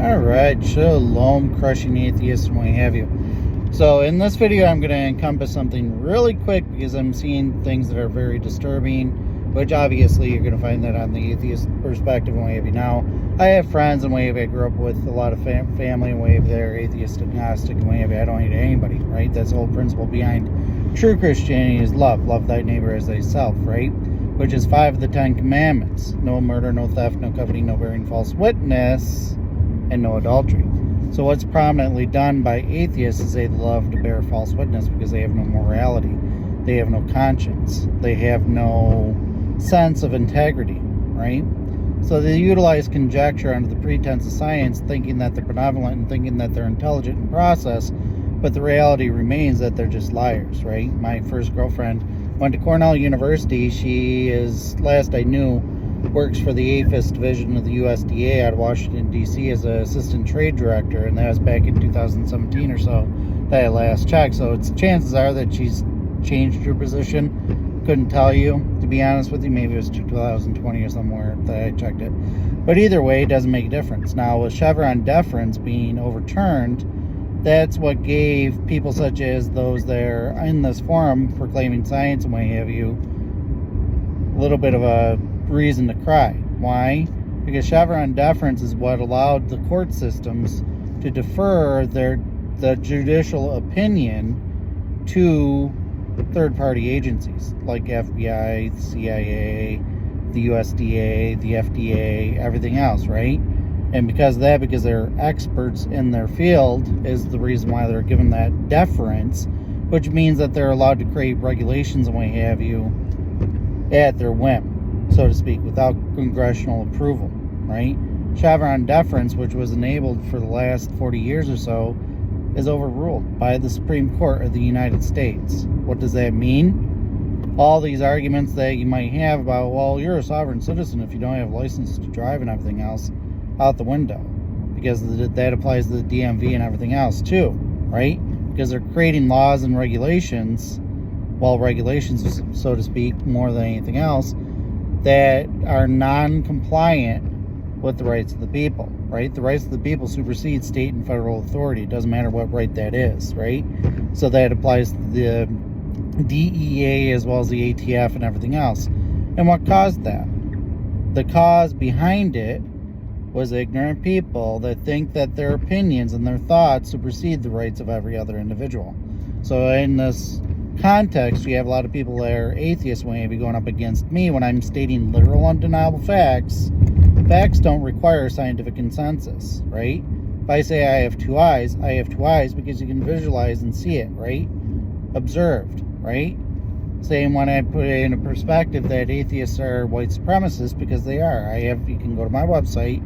Alright, shalom, crushing atheists and what have you. So in this video I'm going to encompass something really quick because I'm seeing things that are very disturbing, which obviously you're going to find that on the atheist perspective and what have you. Now, I have friends and what have you. I grew up with a lot of family and what have you. They're atheist, agnostic and what have you. I don't hate anybody, right? That's the whole principle behind true Christianity is love. Love thy neighbor as thyself, right? Which is 5 of the 10 commandments. No murder, no theft, no coveting, no bearing false witness, and no adultery. So what's prominently done by atheists is they love to bear false witness because they have no morality. They have no conscience. They have no sense of integrity, right? So they utilize conjecture under the pretense of science, thinking that they're benevolent and thinking that they're intelligent in process, but the reality remains that they're just liars, right? My first girlfriend went to Cornell University. She is, last I knew, works for the Atheists division of the USDA out of Washington, D.C. as an assistant trade director, and that was back in 2017 or so that I last checked. So chances are that she's changed her position. Couldn't tell you, to be honest with you. Maybe it was 2020 or somewhere that I checked it. But either way, it doesn't make a difference. Now, with Chevron deference being overturned, that's what gave people such as those that are in this forum proclaiming science and what have you a little bit of a reason to cry. Why? Because Chevron deference is what allowed the court systems to defer the judicial opinion to third-party agencies like FBI, CIA, the USDA, the FDA, everything else, right? And because of that, because they're experts in their field, is the reason why they're given that deference, which means that they're allowed to create regulations and what have you at their whim, so to speak, without congressional approval, right? Chevron deference, which was enabled for the last 40 years or so, is overruled by the Supreme Court of the United States. What does that mean? All these arguments that you might have about, well, you're a sovereign citizen if you don't have a license to drive and everything else, out the window, because that applies to the DMV and everything else too, right? Because they're creating laws and regulations, well, regulations, so to speak, more than anything else, that are non-compliant with the rights of the people, right? The rights of the people supersede state and federal authority. It doesn't matter what right that is, right? So that applies to the DEA as well as the ATF and everything else. And what caused that? The cause behind it was ignorant people that think that their opinions and their thoughts supersede the rights of every other individual. So in this context, you have a lot of people that are atheists when they be going up against me when I'm stating literal, undeniable facts. Facts don't require scientific consensus, right? If I say I have two eyes because you can visualize and see it, right? Observed, right? Same when I put it in a perspective that atheists are white supremacists, because they are. You can go to my website,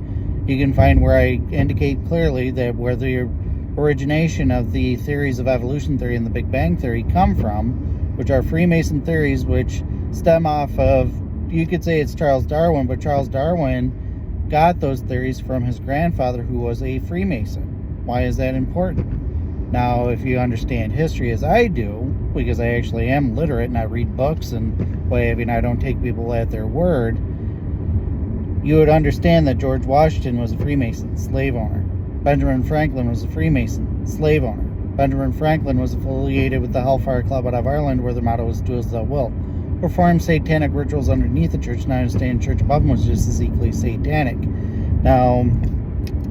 you can find where I indicate clearly that where the origination of the theories of evolution theory and the Big Bang theory come from, which are Freemason theories, which stem off of, you could say it's Charles Darwin, but Charles Darwin got those theories from his grandfather, who was a Freemason. Why is that important? Now, if you understand history as I do, because I actually am literate and I read books and what have you, and I don't take people at their word, you would understand that George Washington was a Freemason, slave owner. Benjamin Franklin was a Freemason, slave owner. Benjamin Franklin was affiliated with the Hellfire Club out of Ireland, where their motto was "Do as thou wilt." Performed satanic rituals underneath the church, and I understand the church above them was just as equally satanic. Now,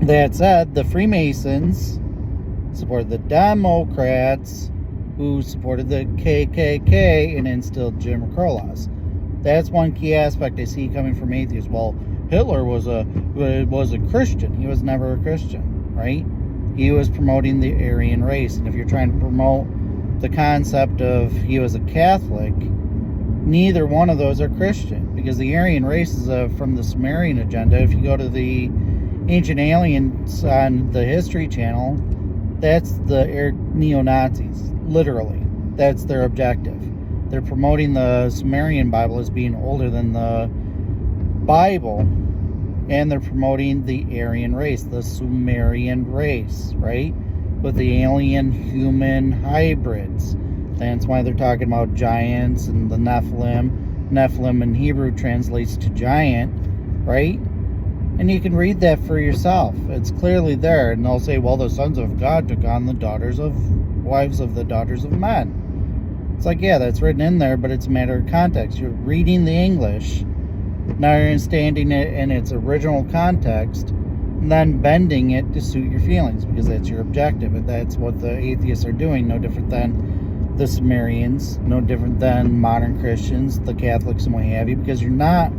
that said, the Freemasons supported the Democrats, who supported the KKK and instilled Jim Crow laws. That's one key aspect I see coming from atheists. Well, Hitler was a Christian. He was never a Christian, right? He was promoting the Aryan race. And if you're trying to promote the concept of he was a Catholic, neither one of those are Christian, because the Aryan race is from the Sumerian agenda. If you go to the Ancient Aliens on the History Channel, that's the neo-Nazis, literally. That's their objective. They're promoting the Sumerian Bible as being older than the Bible, and they're promoting the Aryan race, the Sumerian race, right? With the alien-human hybrids. That's why they're talking about giants and the Nephilim. Nephilim in Hebrew translates to giant, right? And you can read that for yourself. It's clearly there. And they'll say, well, the sons of God took on the wives of the daughters of men. It's like, yeah, that's written in there, but it's a matter of context. You're reading the English, now you're understanding it in its original context, and then bending it to suit your feelings, because that's your objective. And that's what the atheists are doing, no different than the Sumerians, no different than modern Christians, the Catholics, and what have you, because you're not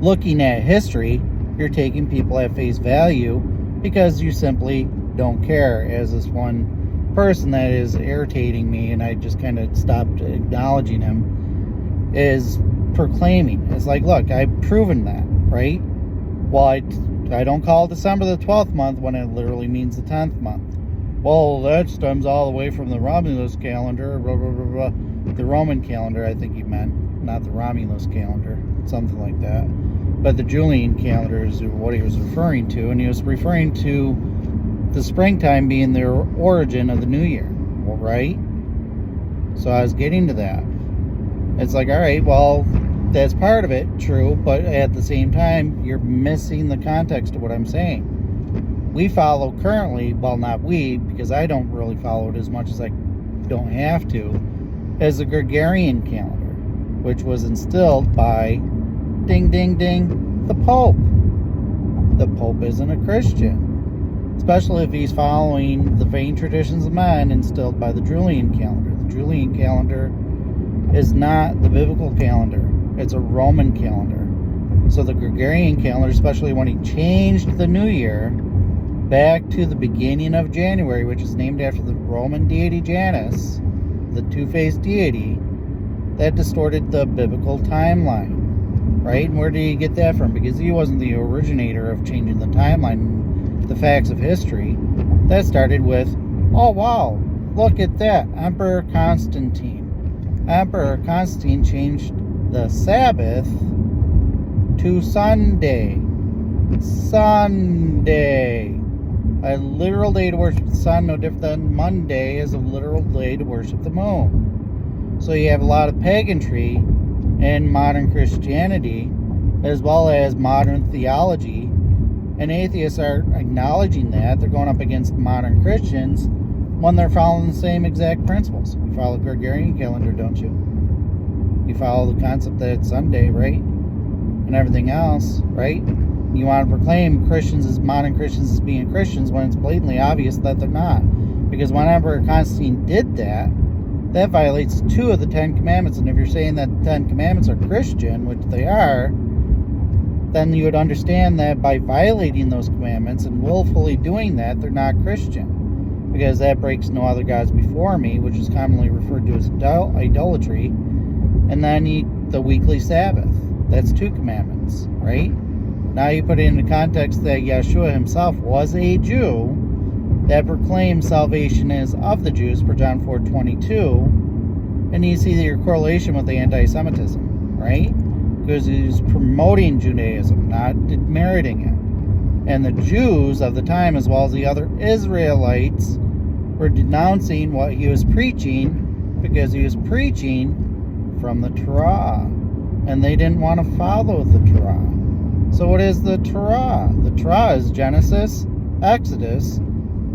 looking at history. You're taking people at face value because you simply don't care. As this one person that is irritating me, and I just kind of stopped acknowledging him, is proclaiming. It's like, look, I've proven that, right? Well, I don't call December the 12th month when it literally means the 10th month. Well, that stems all the way from the Romulus calendar, blah, blah, blah, blah. The Roman calendar, I think he meant, not the Romulus calendar, something like that. But the Julian calendar is what he was referring to, and he was referring to the springtime being the origin of the new year, well, right? So I was getting to that. It's like, all right, well, that's part of it, true, but at the same time, you're missing the context of what I'm saying. We follow currently, well, not we, because I don't really follow it as much as I don't have to, as the Gregorian calendar, which was instilled by, ding, ding, ding, the Pope. The Pope isn't a Christian, especially if he's following the vain traditions of men instilled by the Julian calendar. The Julian calendar is not the biblical calendar. It's a Roman calendar. So the Gregorian calendar, especially when he changed the new year back to the beginning of January, which is named after the Roman deity Janus, the two-faced deity, that distorted the biblical timeline. Right? And where did he get that from? Because he wasn't the originator of changing the timeline, the facts of history. That started with, oh wow, look at that, Emperor Constantine. Emperor Constantine changed the Sabbath to Sunday. Sunday. A literal day to worship the sun, no different than Monday is a literal day to worship the moon. So you have a lot of paganry in modern Christianity, as well as modern theology, and atheists are acknowledging that. They're going up against modern Christians when they're following the same exact principles. You follow Gregorian calendar, don't you? You follow the concept that it's Sunday, right? And everything else, right? You want to proclaim Christians as modern Christians as being Christians when it's blatantly obvious that they're not. Because whenever Constantine did that, that violates 2 of the 10 commandments. And if you're saying that the 10 commandments are Christian, which they are, then you would understand that by violating those commandments and willfully doing that, they're not Christian. Because that breaks no other gods before me, which is commonly referred to as idolatry. And then the weekly Sabbath. That's 2 commandments, right? Now you put it into context that Yeshua himself was a Jew that proclaimed salvation is of the Jews, per John 4:22, and you see your correlation with the anti-Semitism, right? Because he's promoting Judaism, not meriting it. And the Jews of the time, as well as the other Israelites, were denouncing what he was preaching, because he was preaching from the Torah, and they didn't want to follow the Torah. So what is the Torah? The Torah is Genesis, Exodus,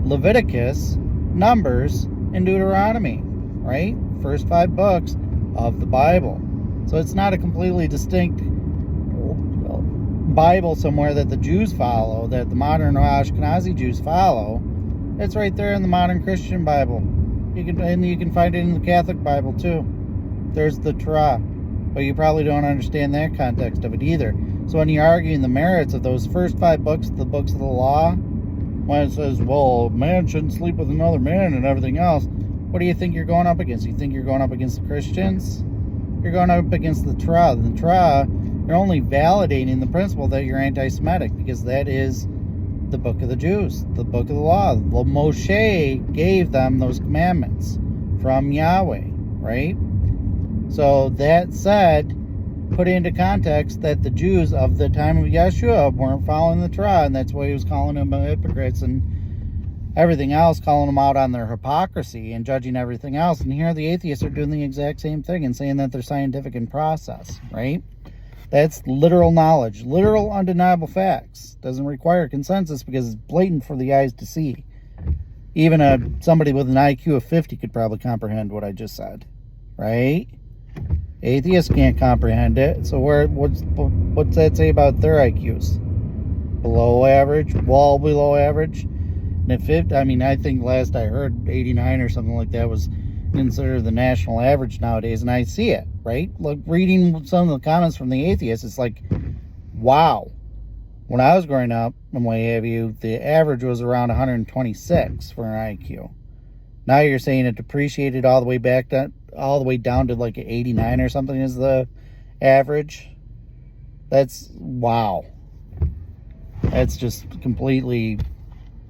Leviticus, Numbers, and Deuteronomy, right? First 5 books of the Bible. So it's not a completely distinct Bible somewhere that the Jews follow, that the modern Ashkenazi Jews follow. It's right there in the modern Christian Bible. You can find it in the Catholic Bible too. There's the Torah, but you probably don't understand that context of it either. So when you're arguing the merits of those first 5 books, the books of the law, when it says, well, man shouldn't sleep with another man and everything else, what do you think you're going up against? You think you're going up against the Christians? You're going up against the Torah. The Torah, you're only validating the principle that you're anti-Semitic, because that is the book of the Jews, the book of the law. Well, Moshe gave them those commandments from Yahweh, right? So that said, put into context that the Jews of the time of Yeshua weren't following the Torah, and that's why he was calling them hypocrites and everything else, calling them out on their hypocrisy and judging everything else. And here the atheists are doing the exact same thing and saying that they're scientific in process, right? That's literal knowledge, literal undeniable facts. Doesn't require consensus because it's blatant for the eyes to see. Even somebody with an IQ of 50 could probably comprehend what I just said, right? Atheists can't comprehend it. So what's that say about their IQs? Below average, well below average. And at 50, I think last I heard 89 or something like that was considered the national average nowadays, and I see it, right? Look, reading some of the comments from the atheists, it's like, wow. When I was growing up, and what have you, the average was around 126 for an IQ. Now you're saying it depreciated all the way down to like 89 or something is the average. That's wow. That's just completely.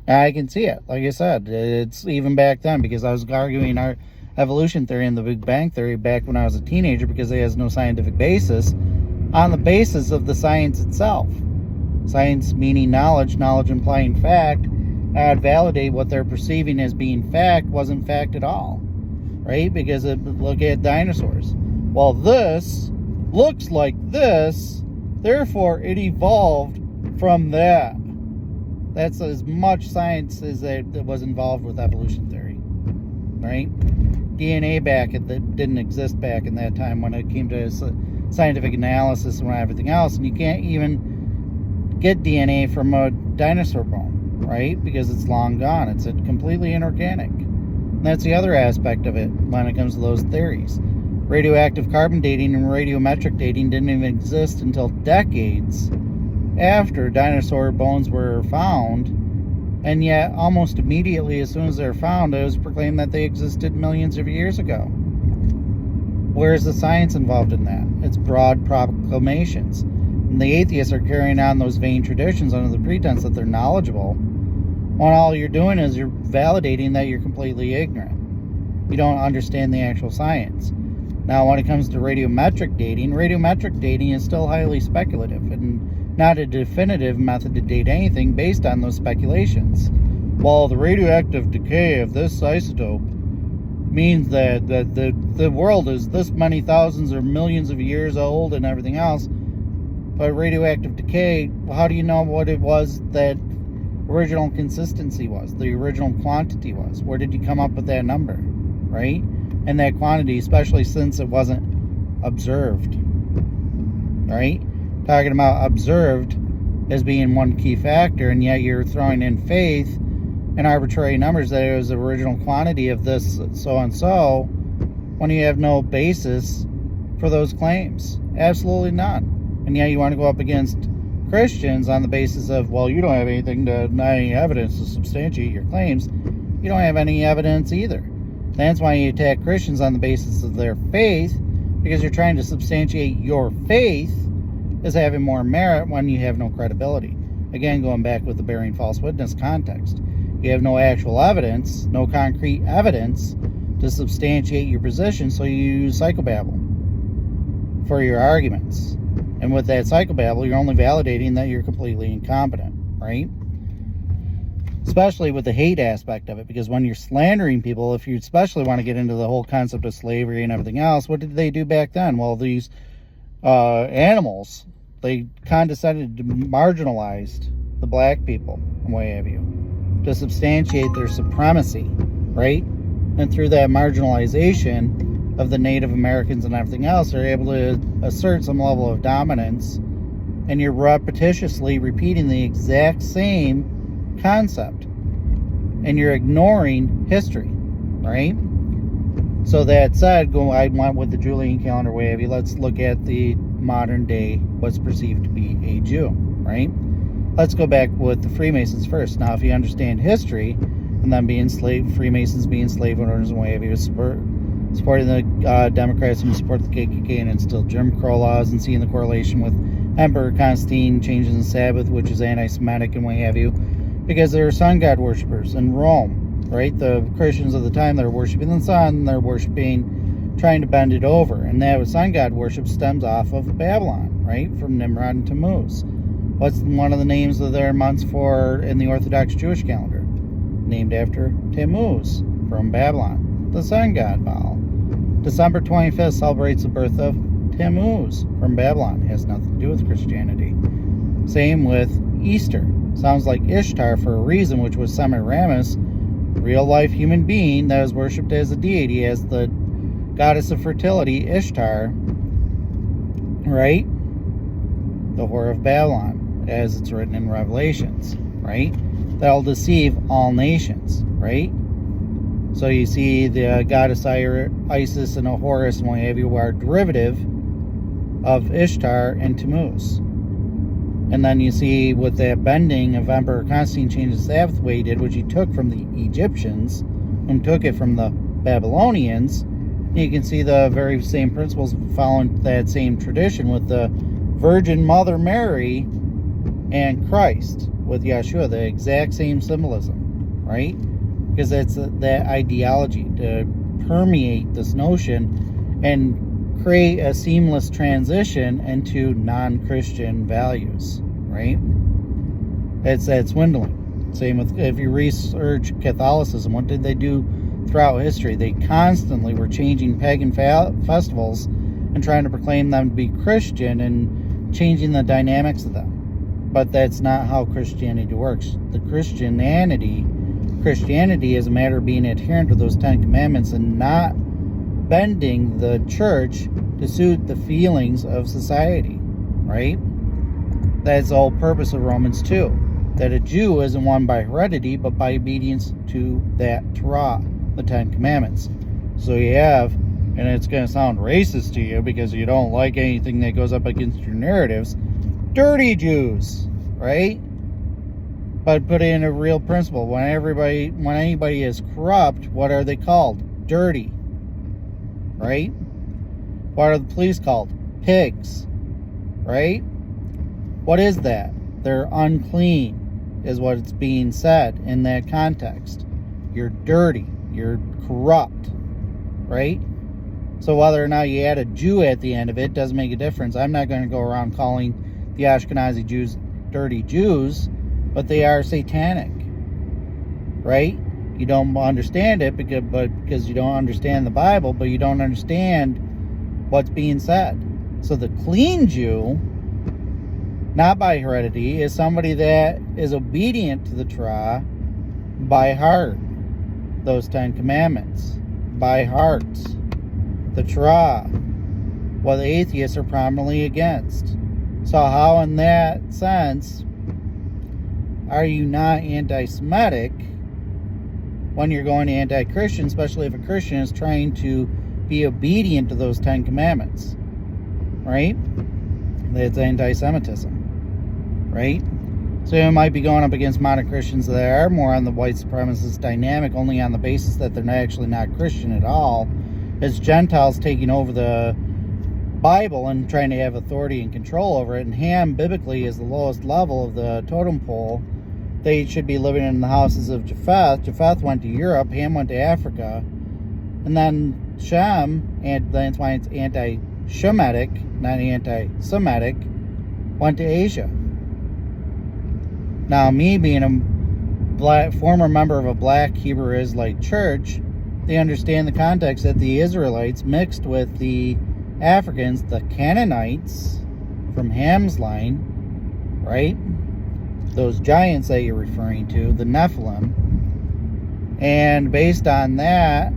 I can see it. Like I said, it's even back then because I was arguing our evolution theory and the Big Bang theory back when I was a teenager because it has no scientific basis on the basis of the science itself. Science meaning knowledge, knowledge implying fact. I'd validate what they're perceiving as being fact wasn't fact at all, right? Because look at dinosaurs. Well, this looks like this, therefore it evolved from that. That's as much science as that was involved with evolution theory, right? DNA that didn't exist back in that time when it came to scientific analysis and everything else, and you can't even get DNA from a dinosaur bone, right? Because it's long gone. It's completely inorganic. And that's the other aspect of it when it comes to those theories. Radioactive carbon dating and radiometric dating didn't even exist until decades after dinosaur bones were found, and yet almost immediately as soon as they're found, it was proclaimed that they existed millions of years ago. Where's the science involved in that? It's broad proclamations. And the atheists are carrying on those vain traditions under the pretense that they're knowledgeable, when all you're doing is you're validating that you're completely ignorant. You don't understand the actual science. Now, when it comes to radiometric dating is still highly speculative and not a definitive method to date anything based on those speculations. While the radioactive decay of this isotope means that the world is this many thousands or millions of years old and everything else, but radioactive decay, how do you know what it was that original consistency was, the original quantity was? Where did you come up with that number, right? And that quantity, especially since it wasn't observed, right? Talking about observed as being one key factor, and yet you're throwing in faith and arbitrary numbers that it was the original quantity of this so-and-so when you have no basis for those claims. Absolutely none. And yet you want to go up against Christians on the basis of, well, you don't have anything to, not any evidence to substantiate your claims. You don't have any evidence either. That's why you attack Christians on the basis of their faith, because you're trying to substantiate your faith as having more merit when you have no credibility. Again, going back with the bearing false witness context. You have no actual evidence, no concrete evidence to substantiate your position, so you use psychobabble for your arguments. And with that psychobabble, you're only validating that you're completely incompetent, right? Especially with the hate aspect of it, because when you're slandering people, if you especially want to get into the whole concept of slavery and everything else, what did they do back then? Well, these animals, they condescended to marginalized the black people, and what have you, to substantiate their supremacy, right? And through that marginalization of the Native Americans and everything else, they're able to assert some level of dominance, and you're repetitiously repeating the exact same concept, and you're ignoring history, right? So that said, I went with the Julian Calendar way of you. Let's look at the modern day, what's perceived to be a Jew, right? Let's go back with the Freemasons first. Now, if you understand history, and them being Freemasons being slave owners and way of you, supporting the Democrats and support the KKK and instill Jim Crow laws, and seeing the correlation with Emperor Constantine changing the Sabbath, which is anti-Semitic and what have you, because they're sun god worshippers in Rome, right? The Christians of the time, they're worshiping the sun, they're worshiping, trying to bend it over, and that sun god worship stems off of Babylon, right? From Nimrod and Tammuz. What's one of the names of their months in the Orthodox Jewish calendar? Named after Tammuz from Babylon, the sun god Baal. December 25th celebrates the birth of Tammuz from Babylon. It has nothing to do with Christianity. Same with Easter. Sounds like Ishtar for a reason, which was Semiramis, real-life human being that was worshipped as a deity, as the goddess of fertility, Ishtar, right? The whore of Babylon, as it's written in Revelations, right? That'll deceive all nations, right? So you see the goddess Isis and Horus and what have you are derivative of Ishtar and Tammuz. And then you see with that bending of Emperor Constantine changed the Sabbath way he did, which he took from the Egyptians, and took it from the Babylonians. You can see the very same principles following that same tradition with the Virgin Mother Mary and Christ with Yeshua, the exact same symbolism, right? Because that's that ideology to permeate this notion and create a seamless transition into non-Christian values, right? It's that swindling. Same with, if you research Catholicism, what did they do throughout history? They constantly were changing pagan festivals and trying to proclaim them to be Christian and changing the dynamics of them. But that's not how Christianity works. Christianity is a matter of being adherent to those 10 commandments and not bending the church to suit the feelings of society, right? That's the whole purpose of Romans 2, that a Jew isn't won by heredity but by obedience to that Torah, the 10 commandments. So you have, and it's going to sound racist to you because you don't like anything that goes up against your narratives, dirty Jews, right? But put in a real principle. When anybody is corrupt, what are they called? Dirty. Right? What are the police called? Pigs. Right? What is that? They're unclean, is what it's being said in that context. You're dirty. You're corrupt. Right? So whether or not you add a Jew at the end of it doesn't make a difference. I'm not going to go around calling the Ashkenazi Jews dirty Jews, but they are satanic, right? You don't understand it because you don't understand the Bible, but you don't understand what's being said. So the clean Jew, not by heredity, is somebody that is obedient to the Torah by heart. Those 10 commandments, by heart. The Torah, what the atheists are prominently against. So how in that sense are you not anti-Semitic when you're going anti-Christian, especially if a Christian is trying to be obedient to those 10 commandments, right? That's anti-Semitism, right? So you might be going up against modern Christians that are more on the white supremacist dynamic, only on the basis that they're actually not Christian at all. It's Gentiles taking over the Bible and trying to have authority and control over it, and Ham biblically is the lowest level of the totem pole. They should be living in the houses of Japheth. Japheth went to Europe, Ham went to Africa, and then Shem, and that's why it's anti-Shemitic, not anti-Semitic, went to Asia. Now, me being a former member of a black Hebrew Israelite church, they understand the context that the Israelites mixed with the Africans, the Canaanites from Ham's line, right? Those giants that you're referring to, the Nephilim. And based on that,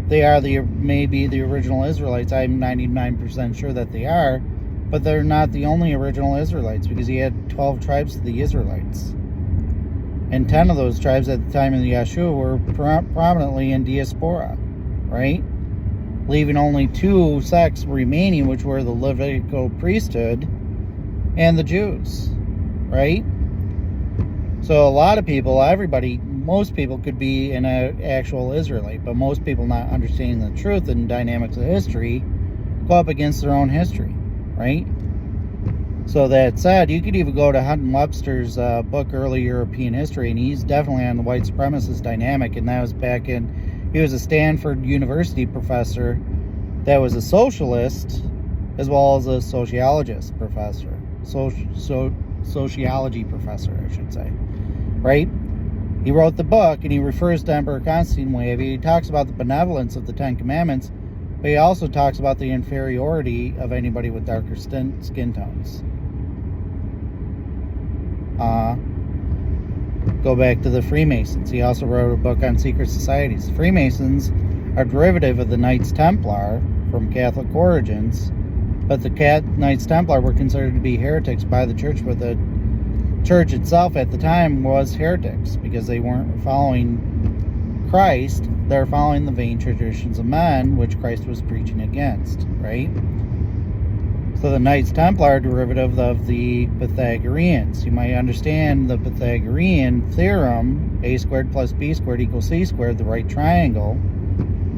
they are maybe the original Israelites. I'm 99% sure that they are, but they're not the only original Israelites, because he had 12 tribes of the Israelites. And 10 of those tribes at the time of the Yeshua were prominently in diaspora, right? Leaving only 2 sects remaining, which were the Levitical priesthood and the Jews, right? So a lot of people, most people could be an actual Israelite, but most people not understanding the truth and dynamics of history go up against their own history, right? So that said, you could even go to Hunt and Webster's book, Early European History, and he's definitely on the white supremacist dynamic, and that was he was a Stanford University professor that was a socialist as well as a sociologist professor. Sociology professor, I should say. Right? He wrote the book, and he refers to Emperor Constantine way. He talks about the benevolence of the 10 Commandments, but But he also talks about the inferiority of anybody with darker skin tones. Go back to the Freemasons. He also wrote a book on secret societies. Freemasons are derivative of the Knights Templar from Catholic origins, but the Knights Templar were considered to be heretics by the church, but the church itself at the time was heretics because they weren't following Christ. They're following the vain traditions of men, which Christ was preaching against, right? So the Knights Templar are derivative of the Pythagoreans. You might understand the Pythagorean theorem, a squared plus b squared equals c squared, the right triangle.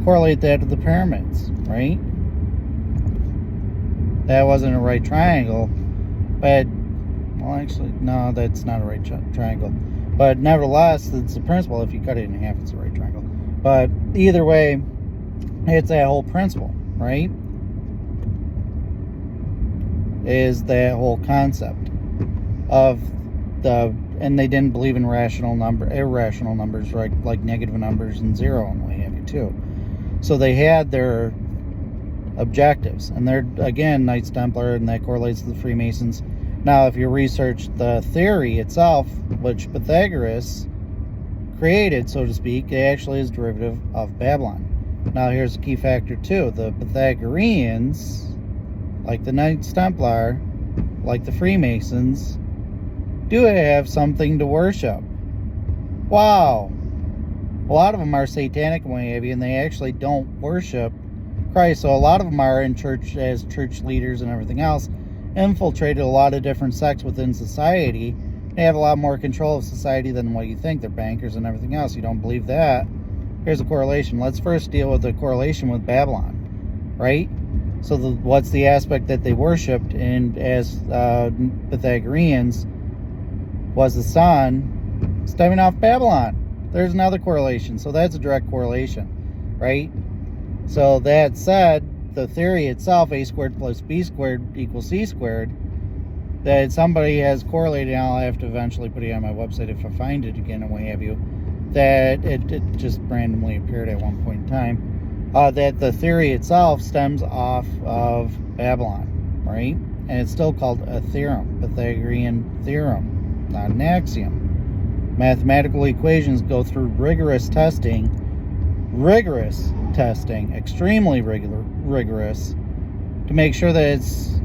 Correlate that to the pyramids, right? That wasn't a right triangle, but, well, actually, no, that's not a right triangle. But nevertheless, it's a principle. If you cut it in half, it's a right triangle. But either way, it's that whole principle, right? Is that whole concept of and they didn't believe in irrational numbers, right? Like negative numbers and zero and what have you too. So they had their objectives, and they're, again, Knights Templar, and that correlates to the Freemasons. Now, if you research the theory itself, which Pythagoras created, so to speak, it actually is derivative of Babylon. Now, here's a key factor too. The Pythagoreans, like the Knights Templar, like the Freemasons, do have something to worship. Wow. A lot of them are satanic and what have you, and they actually don't worship Christ. So a lot of them are in church as church leaders and everything else, infiltrated a lot of different sects within society. They have a lot more control of society than what you think. They're bankers and everything else. You don't believe that? Here's a correlation. Let's first deal with the correlation with Babylon, right? So what's the aspect that they worshipped? And as Pythagoreans was the sun stemming off Babylon. There's another correlation. So that's a direct correlation, right? So that said, the theory itself, a squared plus b squared equals c squared, that somebody has correlated, and I'll have to eventually put it on my website if I find it again and what have you, that it just randomly appeared at one point in time, that the theory itself stems off of Babylon, right? And it's still called a theorem, Pythagorean theorem, not an axiom. Mathematical equations go through rigorous testing, extremely rigorous, to make sure that it's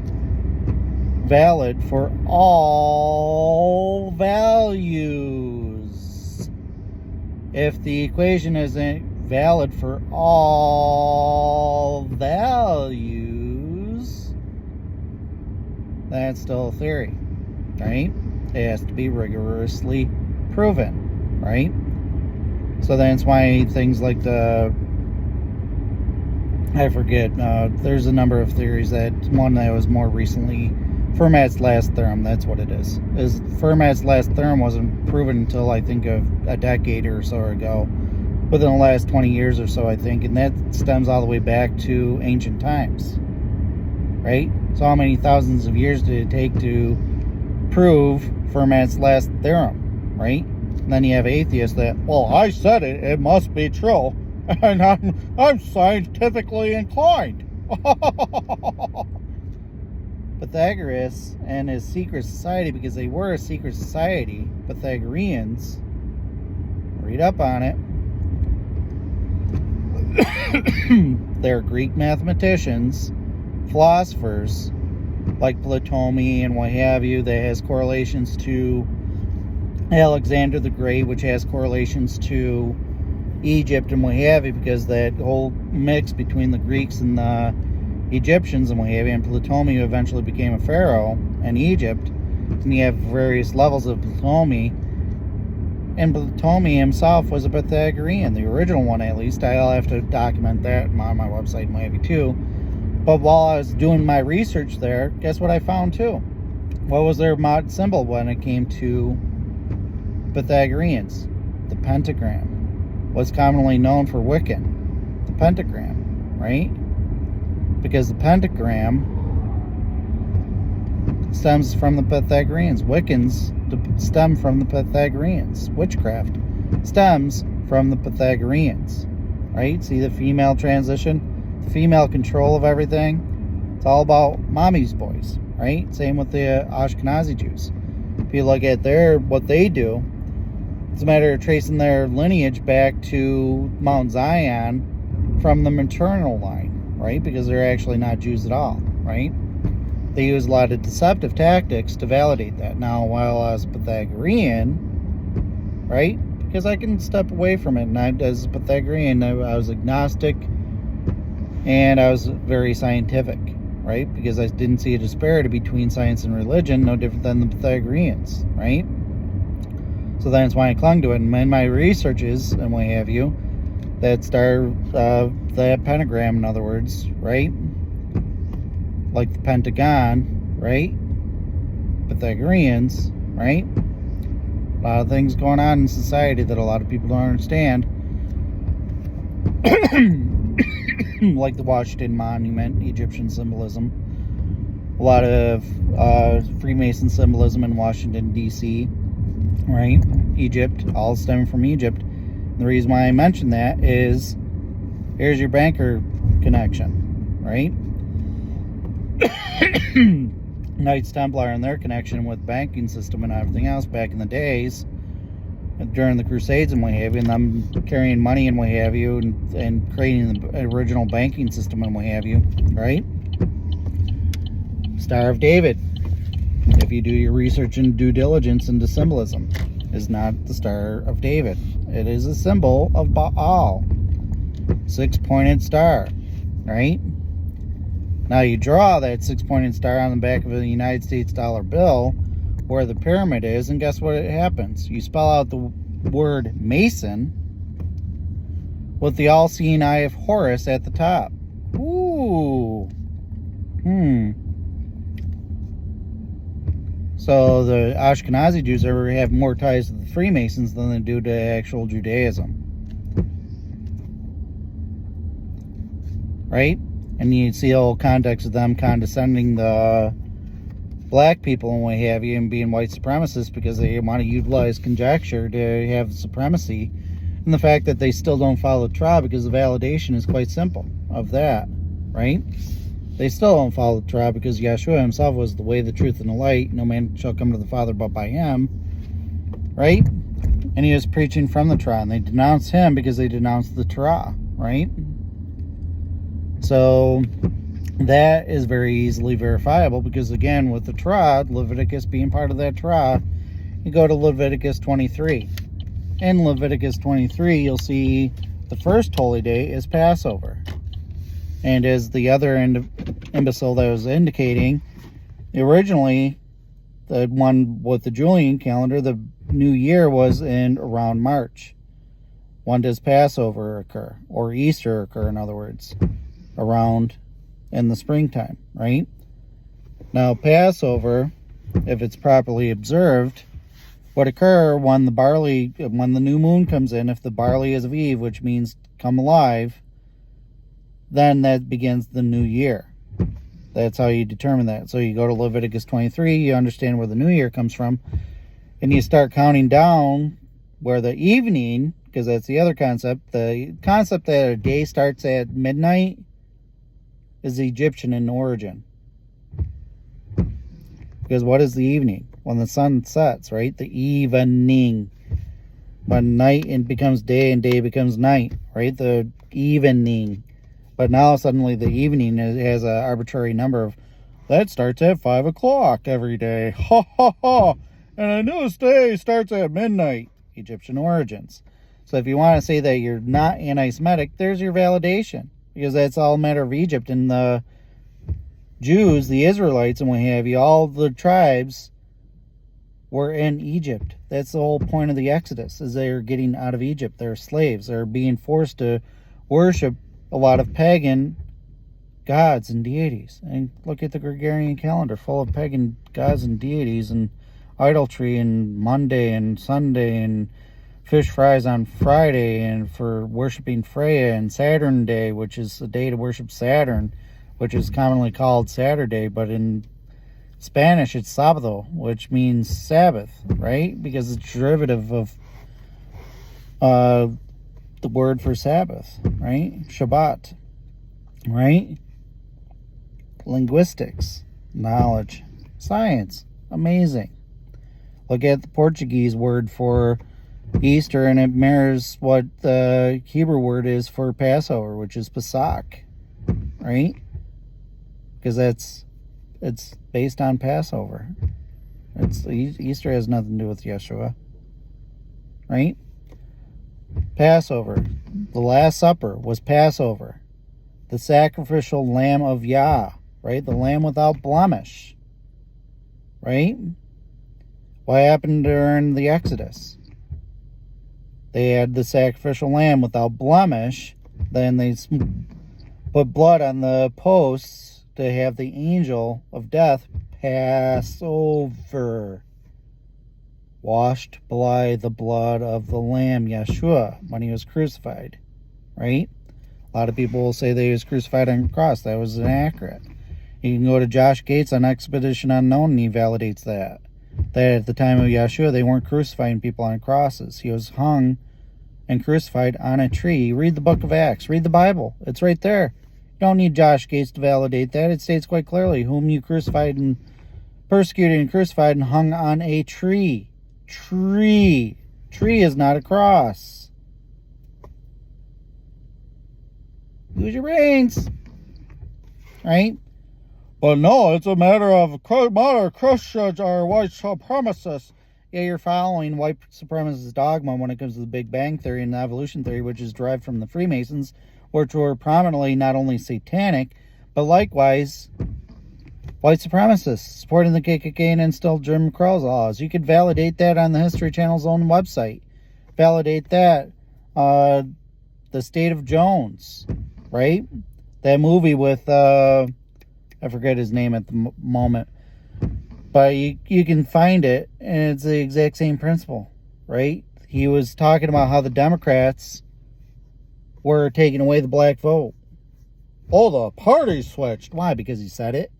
valid for all values. If the equation isn't valid for all values, that's still a theory, right? It has to be rigorously proven, right? So that's why things like there's a number of theories. That one that was more recently, Fermat's last theorem, that's what it is. Fermat's last theorem wasn't proven until I think of a decade or so ago, within the last 20 years or so, I think, and that stems all the way back to ancient times, right? So how many thousands of years did it take to prove Fermat's last theorem, right? And then you have atheists that, well, I said it, it must be true, and I'm scientifically inclined. Pythagoras and his secret society, because they were a secret society, Pythagoreans, read up on it. They're Greek mathematicians, philosophers, like Ptolemy and what have you, that has correlations to Alexander the Great, which has correlations to Egypt and what have you, because that whole mix between the Greeks and the Egyptians and what have you, and Ptolemy eventually became a pharaoh in Egypt, and you have various levels of Ptolemy, and Ptolemy himself was a Pythagorean, the original one at least. I'll have to document that on my website and what have you too. But while I was doing my research there, guess what I found too? What was their mod symbol when it came to Pythagoreans? The pentagram. What's commonly known for Wiccan? The pentagram, right? Because the pentagram stems from the Pythagoreans. Wiccans stem from the Pythagoreans. Witchcraft stems from the Pythagoreans, right? See the female transition? the female control of everything. It's all about mommy's boys, right? Same with the Ashkenazi Jews. If you look at what they do, it's a matter of tracing their lineage back to Mount Zion from the maternal line, right? Because they're actually not Jews at all, right? They use a lot of deceptive tactics to validate that. Now, while I was Pythagorean, right? Because I can step away from it. And as a Pythagorean, I was agnostic and I was very scientific, right? Because I didn't see a disparity between science and religion, no different than the Pythagoreans, right? So that's why I clung to it. And in my researches and what have you, that pentagram, in other words, right? Like the Pentagon, right? Pythagoreans, right? A lot of things going on in society that a lot of people don't understand. Like the Washington Monument, Egyptian symbolism. A lot of Freemason symbolism in Washington, D.C., right? Egypt, all stemming from Egypt. And the reason why I mention that is, here's your banker connection, right? Knights Templar and their connection with banking system and everything else back in the days during the Crusades and what have you, and them carrying money and what have you, and creating the original banking system and what have you, right? Star of David, if you do your research and due diligence into symbolism, is not the Star of David. It is a symbol of Baal, 6-pointed star, right? Now you draw that 6-pointed star on the back of a United States dollar bill where the pyramid is, and guess what happens? You spell out the word Mason with the all-seeing eye of Horus at the top. Ooh. So the Ashkenazi Jews have more ties to the Freemasons than they do to actual Judaism. Right? And you see the whole context of them condescending the black people and what have you, and being white supremacists because they want to utilize conjecture to have supremacy, and the fact that they still don't follow Torah, because the validation is quite simple of that, right? They still don't follow Torah because Yeshua himself was the way, the truth, and the light. No man shall come to the Father but by him, right? And he was preaching from the Torah, and they denounced him because they denounced the Torah, right? So that is very easily verifiable because, again, with the Torah, Leviticus being part of that Torah, you go to Leviticus 23. In Leviticus 23, you'll see the first holy day is Passover. And as the other imbecile that was indicating, originally, the one with the Julian calendar, the new year was in around March. When does Passover occur? Or Easter occur, in other words, around in the springtime, right? Now, Passover, if it's properly observed, would occur when when the new moon comes in. If the barley is of Eve, which means come alive, then that begins the new year. That's how you determine that. So you go to Leviticus 23, you understand where the new year comes from, and you start counting down where the evening, because that's the other concept. The concept that a day starts at midnight is Egyptian in origin. Because what is the evening? When the sun sets, right? The evening. When night becomes day and day becomes night, right? The evening. But now suddenly the evening has an arbitrary number of, that starts at 5 o'clock every day. Ha ha ha. And a newest day starts at midnight. Egyptian origins. So if you want to say that you're not anti-Semitic, there's your validation. Because that's all a matter of Egypt. And the Jews, the Israelites, and what have you, all the tribes were in Egypt. That's the whole point of the Exodus, is they're getting out of Egypt. They're slaves. They're being forced to worship a lot of pagan gods and deities. And look at the Gregorian Calendar, full of pagan gods and deities, and idolatry, and Monday and Sunday, and fish fries on Friday, and for worshiping Freya, and Saturn Day, which is a day to worship Saturn, which is commonly called Saturday, but in Spanish it's Sábado, which means Sabbath, right? Because it's derivative of the word for Sabbath, right? Shabbat. right? Linguistics, knowledge, science, amazing. Look at the Portuguese word for Easter, and it mirrors what the Hebrew word is for Passover, which is Pesach, right? Because it's based on Passover. Easter has nothing to do with Yeshua, right? Passover, the Last Supper was Passover, the sacrificial lamb of Yah, right? The lamb without blemish, right? What happened during the Exodus? They had the sacrificial lamb without blemish. Then they put blood on the posts to have the angel of death pass over. Washed by the blood of the lamb, Yeshua, when he was crucified. Right? A lot of people will say that he was crucified on a cross. That was inaccurate. You can go to Josh Gates on Expedition Unknown, and he validates that. That at the time of Yeshua, they weren't crucifying people on crosses. He was hung and crucified on a tree. Read the book of Acts. Read the Bible. It's right there. You don't need Josh Gates to validate that. It states quite clearly, whom you crucified and persecuted and crucified and hung on a tree. Tree is not a cross. Use your brains. Right? But no, it's a matter of modern Christians are white supremacists. Yeah, you're following white supremacist dogma when it comes to the Big Bang Theory and evolution theory, which is derived from the Freemasons, which were prominently not only satanic, but likewise white supremacists, supporting the KKK and instilled Jim Crow laws. You could validate that on the History Channel's own website. Validate that. The State of Jones, right? That movie with, I forget his name at the moment. But you can find it, and it's the exact same principle, right? He was talking about how the Democrats were taking away the black vote. Oh, the party switched. Why? Because he said it.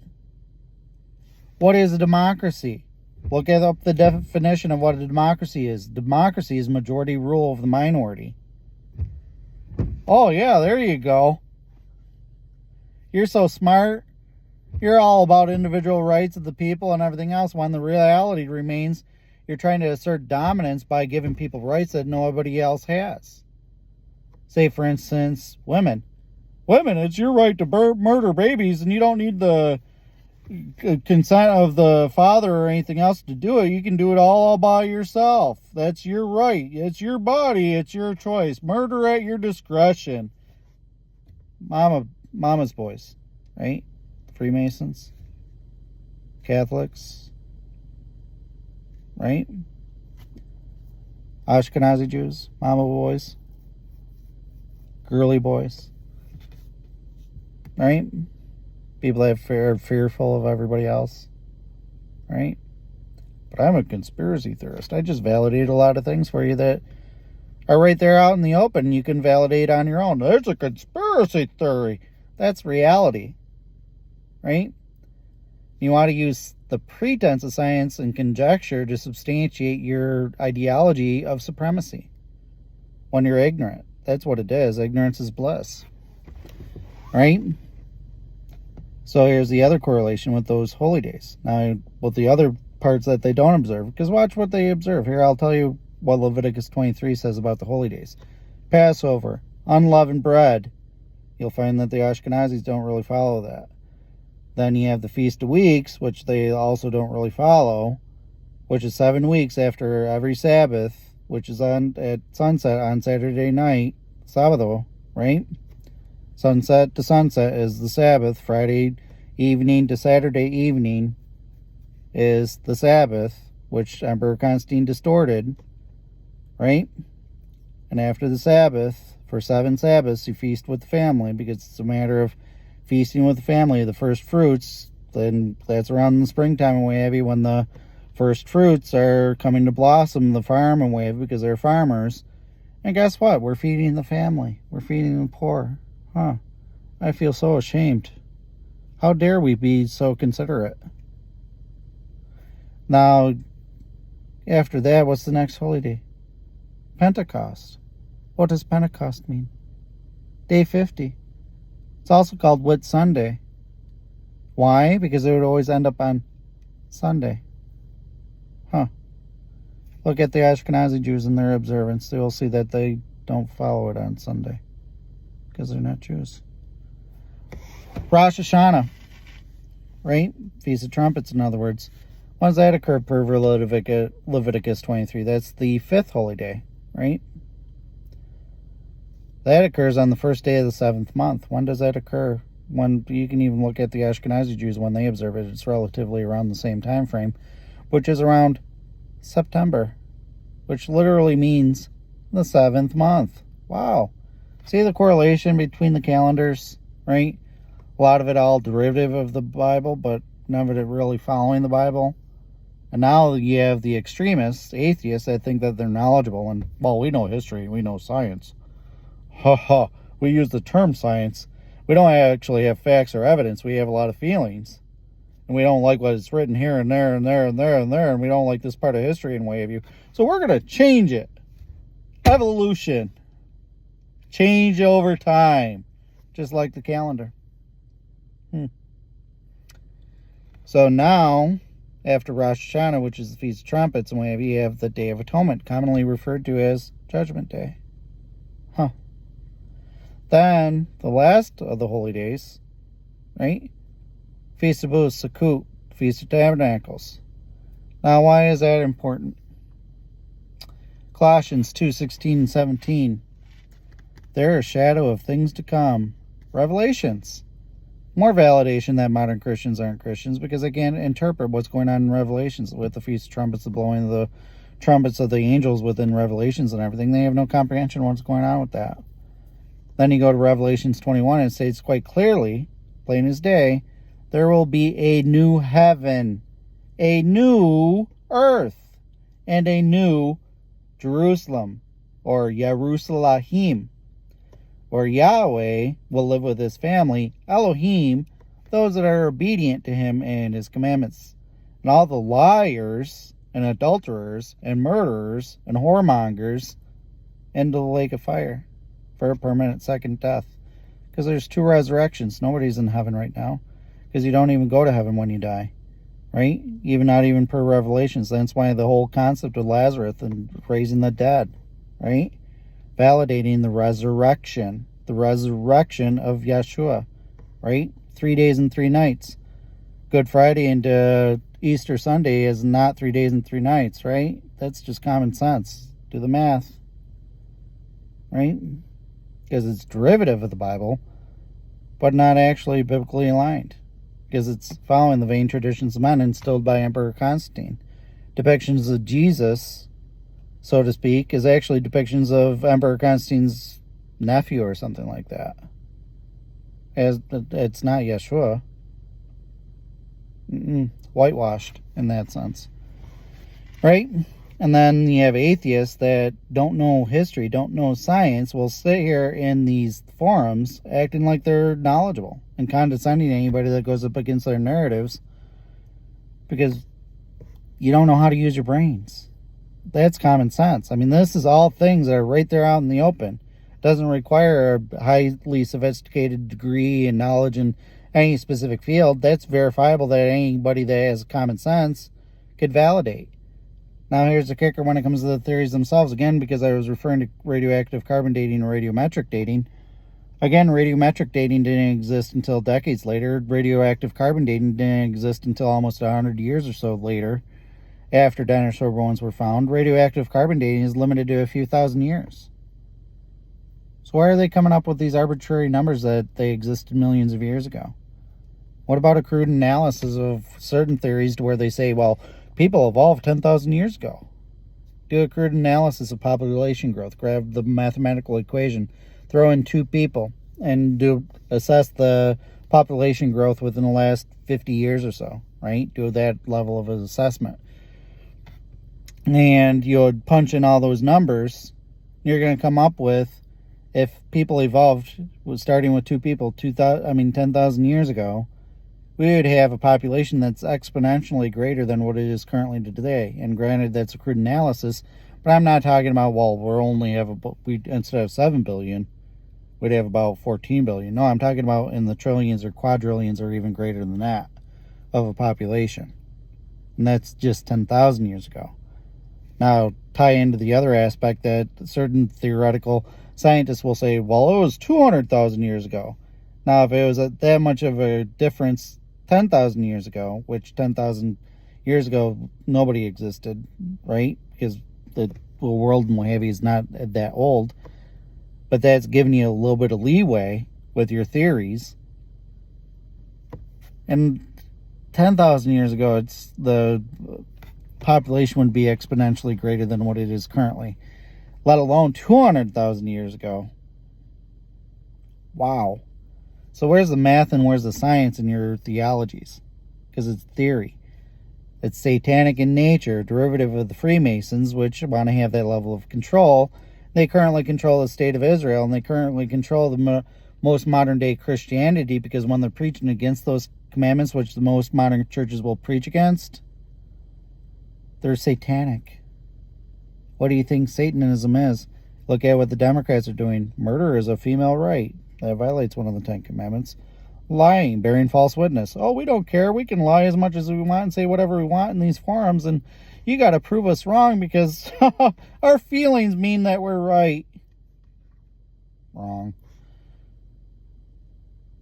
What is a democracy? Look up the definition of what a democracy is. Democracy is majority rule of the minority. Oh, yeah, there you go. You're so smart. You're all about individual rights of the people and everything else, when the reality remains you're trying to assert dominance by giving people rights that nobody else has. Say, for instance, women. Women, it's your right to murder babies, and you don't need the consent of the father or anything else to do it. You can do it all by yourself. That's your right. It's your body. It's your choice. Murder at your discretion. Mama's boys, right? Freemasons, Catholics, right? Ashkenazi Jews, mama boys, girly boys, right? People that are fearful of everybody else, right? But I'm a conspiracy theorist. I just validate a lot of things for you that are right there out in the open. You can validate on your own. There's a conspiracy theory. That's reality. Right? You want to use the pretense of science and conjecture to substantiate your ideology of supremacy when you're ignorant. That's what it is. Ignorance is bliss. Right? So here's the other correlation with those holy days. Now, with the other parts that they don't observe, because watch what they observe. Here, I'll tell you what Leviticus 23 says about the holy days. Passover, unleavened bread. You'll find that the Ashkenazis don't really follow that. Then you have the Feast of Weeks, which they also don't really follow, which is 7 weeks after every Sabbath, which is at sunset on Saturday night, Sábado, right? Sunset to sunset is the Sabbath. Friday evening to Saturday evening is the Sabbath, which Emperor Constantine distorted, right? And after the Sabbath, for 7 Sabbaths, you feast with the family, because it's a matter of feasting with the family, the first fruits. Then that's around the springtime and what have you, when the first fruits are coming to blossom the farm and what have you, because they're farmers. And guess what? We're feeding the family. We're feeding the poor. Huh. I feel so ashamed. How dare we be so considerate? Now, after that, what's the next holy day? Pentecost. What does Pentecost mean? Day 50. It's also called Whit Sunday. Why? Because it would always end up on Sunday. Huh. Look at the Ashkenazi Jews and their observance. They will see that they don't follow it on Sunday because they're not Jews. Rosh Hashanah, right? Feast of Trumpets, in other words. When does that occur per Leviticus 23? That's the 5th holy day, right? That occurs on the first day of the 7th month. When does that occur? When you can even look at the Ashkenazi Jews when they observe it. It's relatively around the same time frame, which is around September, which literally means the 7th month. Wow. See the correlation between the calendars, right? A lot of it all derivative of the Bible, but none of it really following the Bible. And now you have the extremists, atheists, that think that they're knowledgeable. And, well, we know history, we know science. Ha ha. We use the term science. We don't actually have facts or evidence. We have a lot of feelings. And we don't like what is written here and there and there and there and there. And we don't like this part of history and what have you. So we're going to change it. Evolution. Change over time. Just like the calendar. So now, after Rosh Hashanah, which is the Feast of Trumpets, and we have the Day of Atonement, commonly referred to as Judgment Day. Huh. Then, the last of the holy days, right? Feast of Booths, Sukkot, Feast of Tabernacles. Now, why is that important? Colossians 2:16 and 17. They're a shadow of things to come. Revelations. More validation that modern Christians aren't Christians because they can't interpret what's going on in Revelations with the Feast of Trumpets, the blowing of the trumpets of the angels within Revelations and everything. They have no comprehension of what's going on with that. Then you go to Revelations 21 and it states quite clearly, plain as day, there will be a new heaven, a new earth, and a new Jerusalem, or Yerushalayim, where Yahweh will live with his family, Elohim, those that are obedient to him and his commandments. And all the liars and adulterers and murderers and whoremongers into the lake of fire for a permanent second death. Because there's 2 resurrections. Nobody's in heaven right now. Because you don't even go to heaven when you die. Right? Even not even per Revelations. That's why the whole concept of Lazarus and raising the dead. Right? Validating the resurrection of Yeshua, right? 3 days and 3 nights. Good Friday into Easter Sunday is not 3 days and 3 nights, right? That's just common sense. Do the math, right? Because it's derivative of the Bible, but not actually biblically aligned, because it's following the vain traditions of men instilled by Emperor Constantine. Depictions of Jesus, so to speak, is actually depictions of Emperor Constantine's nephew or something like that. As it's not Yeshua. Whitewashed in that sense. Right? And then you have atheists that don't know history, don't know science, will sit here in these forums acting like they're knowledgeable and condescending to anybody that goes up against their narratives because you don't know how to use your brains. That's common sense. I mean, this is all things that are right there out in the open. It doesn't require a highly sophisticated degree and knowledge in any specific field. That's verifiable that anybody that has common sense could validate. Now, here's the kicker when it comes to the theories themselves. Again, because I was referring to radioactive carbon dating and radiometric dating. Again, radiometric dating didn't exist until decades later. Radioactive carbon dating didn't exist until almost 100 years or so later. After dinosaur bones were found, radioactive carbon dating is limited to a few thousand years. So why are they coming up with these arbitrary numbers that they existed millions of years ago? What about a crude analysis of certain theories to where they say, well, people evolved 10,000 years ago? Do a crude analysis of population growth. Grab the mathematical equation, throw in 2 people, and assess the population growth within the last 50 years or so, right? Do that level of assessment. And you would punch in all those numbers, you're going to come up with, if people evolved, starting with 2 people, 10,000 years ago, we would have a population that's exponentially greater than what it is currently today. And granted, that's a crude analysis, but I'm not talking about, well, we only have instead of 7 billion, we'd have about 14 billion. No, I'm talking about in the trillions or quadrillions or even greater than that of a population. And that's just 10,000 years ago. Now, tie into the other aspect that certain theoretical scientists will say, well, it was 200,000 years ago. Now, if it was that much of a difference 10,000 years ago, which 10,000 years ago, nobody existed, right? Because the world in Mojave is not that old. But that's giving you a little bit of leeway with your theories. And 10,000 years ago, the population would be exponentially greater than what it is currently, let alone 200,000 years ago. Wow. So where's the math and where's the science in your theologies? Because it's theory. It's satanic in nature, derivative of the Freemasons, which want to have that level of control. They currently control the state of Israel, and they currently control the most modern-day Christianity, because when they're preaching against those commandments, which the most modern churches will preach against, they're satanic. What do you think Satanism is? Look at what the Democrats are doing. Murder is a female right. That violates one of the 10 commandments. Lying, bearing false witness. Oh, we don't care. We can lie as much as we want and say whatever we want in these forums, and you got to prove us wrong because our feelings mean that we're right. Wrong.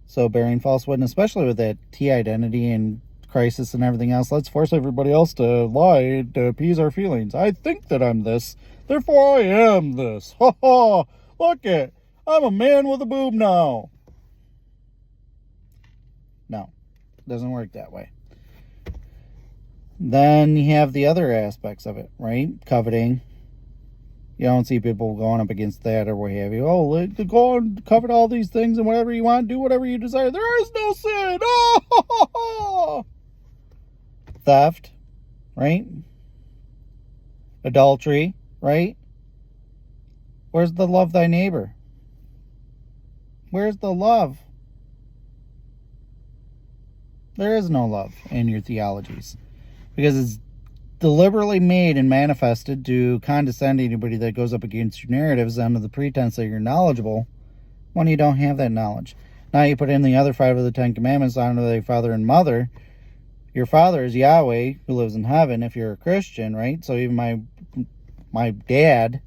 So bearing false witness, especially with that T identity and crisis and everything else, let's force everybody else to lie to appease our feelings. I think that I'm this, therefore I am this. Ha ha! Look it, I'm a man with a boob now. No, it doesn't work that way. Then you have the other aspects of it, right? Coveting. You don't see people going up against that or what have you. Oh, go and covet all these things and whatever you want, do whatever you desire. There is no sin. Oh! Theft, right? Adultery, right? Where's the love thy neighbor? Where's the love? There is no love in your theologies, because it's deliberately made and manifested to condescend anybody that goes up against your narratives under the pretense that you're knowledgeable when you don't have that knowledge. Now you put in the other 5 of the 10 commandments: honor thy father and mother. Your father is Yahweh who lives in heaven if you're a Christian, right? So even my dad,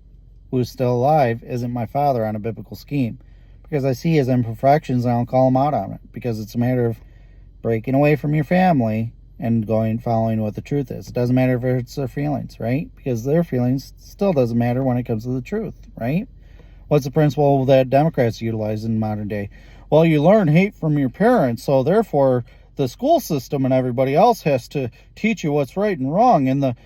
who's still alive, isn't my father on a biblical scheme, because I see his imperfections and I'll call him out on it, because it's a matter of breaking away from your family and following what the truth is. It doesn't matter if it's their feelings, right? Because their feelings still doesn't matter when it comes to the truth, right? What's the principle that Democrats utilize in modern day? Well, you learn hate from your parents, so therefore the school system and everybody else has to teach you what's right and wrong, and the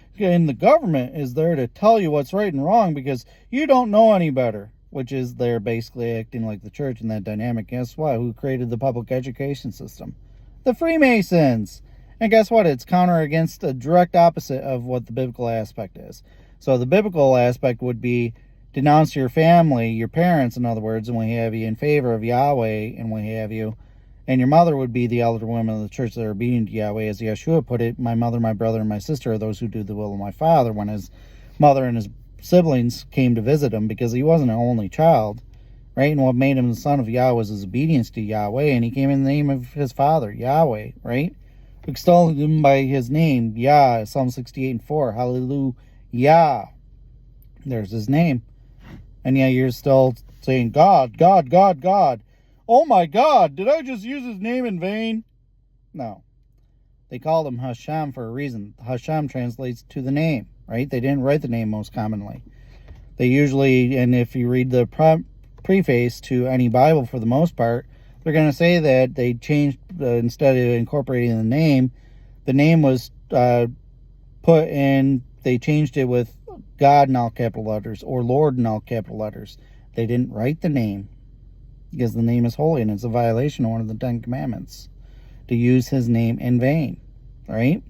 government is there to tell you what's right and wrong because you don't know any better, which is they're basically acting like the church in that dynamic. Guess what? Who created the public education system? The Freemasons. And guess what? It's counter against the direct opposite of what the biblical aspect is. So the biblical aspect would be denounce your family, your parents, in other words, and we have you in favor of Yahweh, and we have you. And your mother would be the elder women of the church that are obedient to Yahweh. As Yeshua put it, my mother, my brother, and my sister are those who do the will of my Father, when his mother and his siblings came to visit him, because he wasn't an only child, right? And what made him the son of Yahweh was his obedience to Yahweh, and he came in the name of his Father, Yahweh, right? Extol him by his name, Yah, Psalm 68:4, hallelujah. There's his name. And yeah, you're still saying, God, God, God, God. Oh my God, did I just use his name in vain? No. They called him Hashem for a reason. Hashem translates to the name, right? They didn't write the name most commonly. They usually, and if you read the preface to any Bible for the most part, they're going to say that they changed, instead of incorporating the name was put in, they changed it with God in all capital letters or Lord in all capital letters. They didn't write the name because the name is holy, and it's a violation of one of the 10 commandments to use his name in vain, right?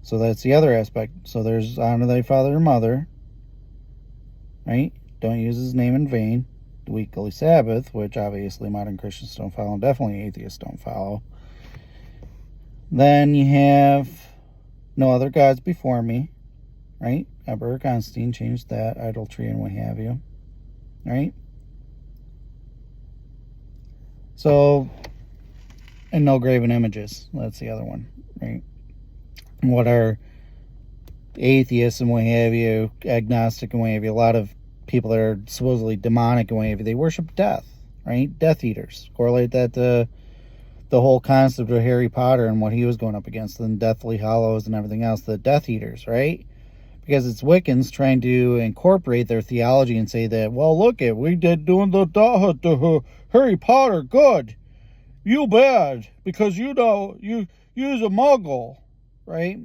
So that's the other aspect. So there's honor thy father and mother, right? Don't use his name in vain. The weekly Sabbath, which obviously modern Christians don't follow, and definitely atheists don't follow. Then you have no other gods before me, right? Emperor Constantine changed that, idolatry and what have you, right? So, and no graven images. That's the other one, right? And what are atheists and what have you, agnostic and what have you, a lot of people that are supposedly demonic and what have you, they worship death, right? Death eaters. Correlate that to the whole concept of Harry Potter and what he was going up against, and Deathly Hallows and everything else, the Death Eaters, right? Because it's Wiccans trying to incorporate their theology and say that, well, look it, we did doing the Harry Potter good, you bad, because you know, you's a muggle, right?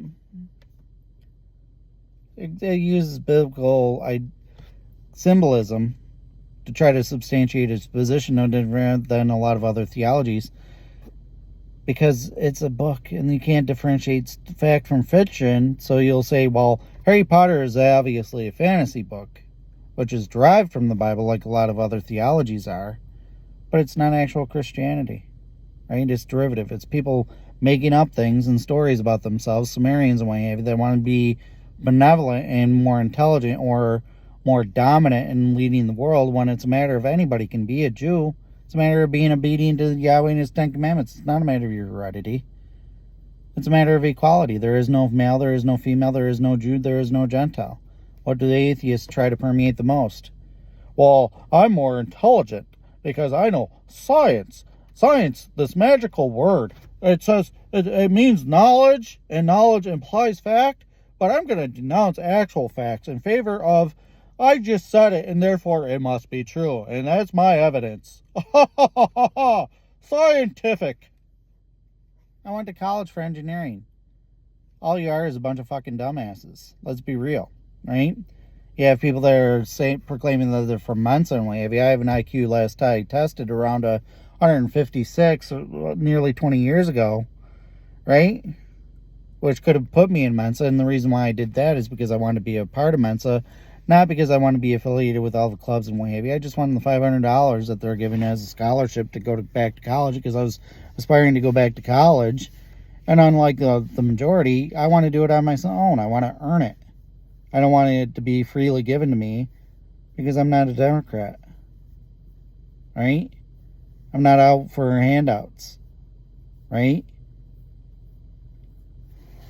It uses biblical symbolism to try to substantiate its position, no different than a lot of other theologies, because it's a book and you can't differentiate fact from fiction. So you'll say, well, Harry Potter is obviously a fantasy book, which is derived from the Bible like a lot of other theologies are, but it's not actual Christianity, right? It's derivative. It's people making up things and stories about themselves, Sumerians and what have you, that want to be benevolent and more intelligent or more dominant in leading the world, when it's a matter of anybody can be a Jew. It's a matter of being obedient to Yahweh and his 10 commandments. It's not a matter of your heredity. It's a matter of equality. There is no male, there is no female, there is no Jew, there is no Gentile. What do the atheists try to permeate the most? Well, I'm more intelligent because I know science. Science, this magical word, it says it means knowledge, and knowledge implies fact, but I'm going to denounce actual facts in favor of, I just said it and therefore it must be true, and that's my evidence. Scientific. I went to college for engineering. All you are is a bunch of fucking dumbasses. Let's be real, right? You have people that are proclaiming that they're from Mensa and what have you. I have an IQ last time tested around 156 nearly 20 years ago, right? Which could have put me in Mensa, and the reason why I did that is because I wanted to be a part of Mensa, not because I want to be affiliated with all the clubs and what have you. I just wanted the $500 that they're giving as a scholarship to go back to college, because I was aspiring to go back to college. And unlike the majority, I want to do it on my own. I want to earn it. I don't want it to be freely given to me, because I'm not a Democrat. Right? I'm not out for handouts. Right?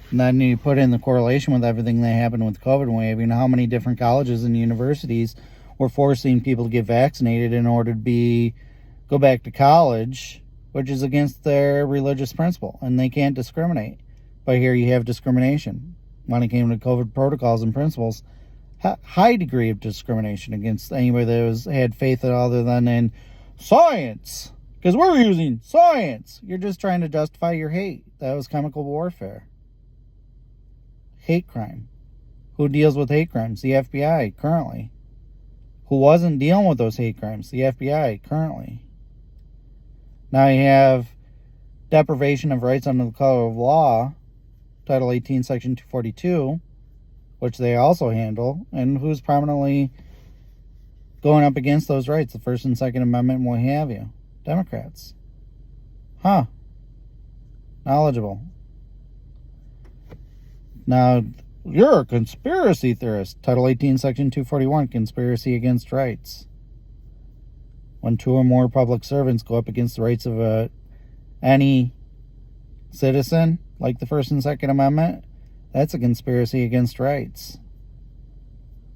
And then you put in the correlation with everything that happened with COVID wave, you know how many different colleges and universities were forcing people to get vaccinated in order to go back to college, which is against their religious principle, and they can't discriminate. But here you have discrimination. When it came to COVID protocols and principles, high degree of discrimination against anybody that had faith other than in science. Because we're using science. You're just trying to justify your hate. That was chemical warfare. Hate crime. Who deals with hate crimes? The FBI, currently. Who wasn't dealing with those hate crimes? The FBI, currently. Now you have deprivation of rights under the color of law, Title 18, Section 242, which they also handle, and who's prominently going up against those rights, the First and Second Amendment and what have you? Democrats. Huh. Knowledgeable. Now, you're a conspiracy theorist. Title 18, Section 241, conspiracy against rights. When two or more public servants go up against the rights of any citizen, like the First and Second Amendment, that's a conspiracy against rights.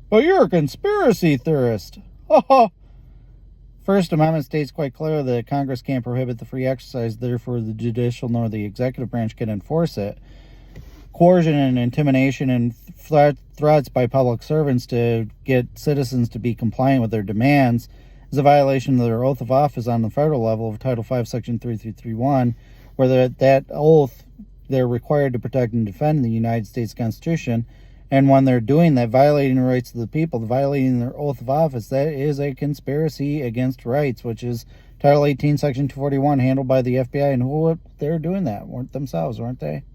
But you're a conspiracy theorist. First Amendment states quite clearly that Congress can't prohibit the free exercise, therefore the judicial nor the executive branch can enforce it. Coercion and intimidation and threats by public servants to get citizens to be compliant with their demands is a violation of their oath of office on the federal level of Title 5, Section 3331, where that oath, they're required to protect and defend the United States Constitution. And when they're doing that, violating the rights of the people, violating their oath of office, that is a conspiracy against rights, which is Title 18, Section 241, handled by the FBI. And who they're doing that? Weren't themselves, weren't they?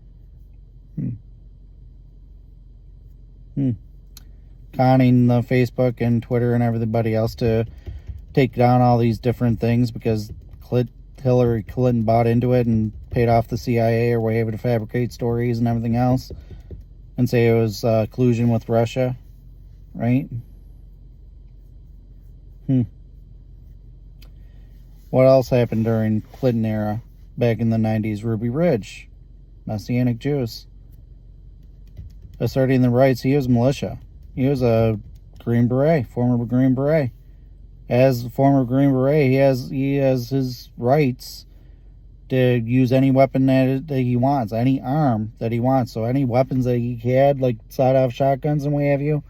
Conning the Facebook and Twitter and everybody else to take down all these different things because Hillary Clinton bought into it and paid off the CIA or whatever to fabricate stories and everything else and say it was collusion with Russia, right? What else happened during Clinton era back in the 90s? Ruby Ridge, Messianic Jews, asserting the rights. He was militia. He was a Green Beret, former Green Beret. As a former Green Beret, he has his rights to use any weapon that he wants, any arm that he wants. So any weapons that he had, like sawed-off shotguns and what have you,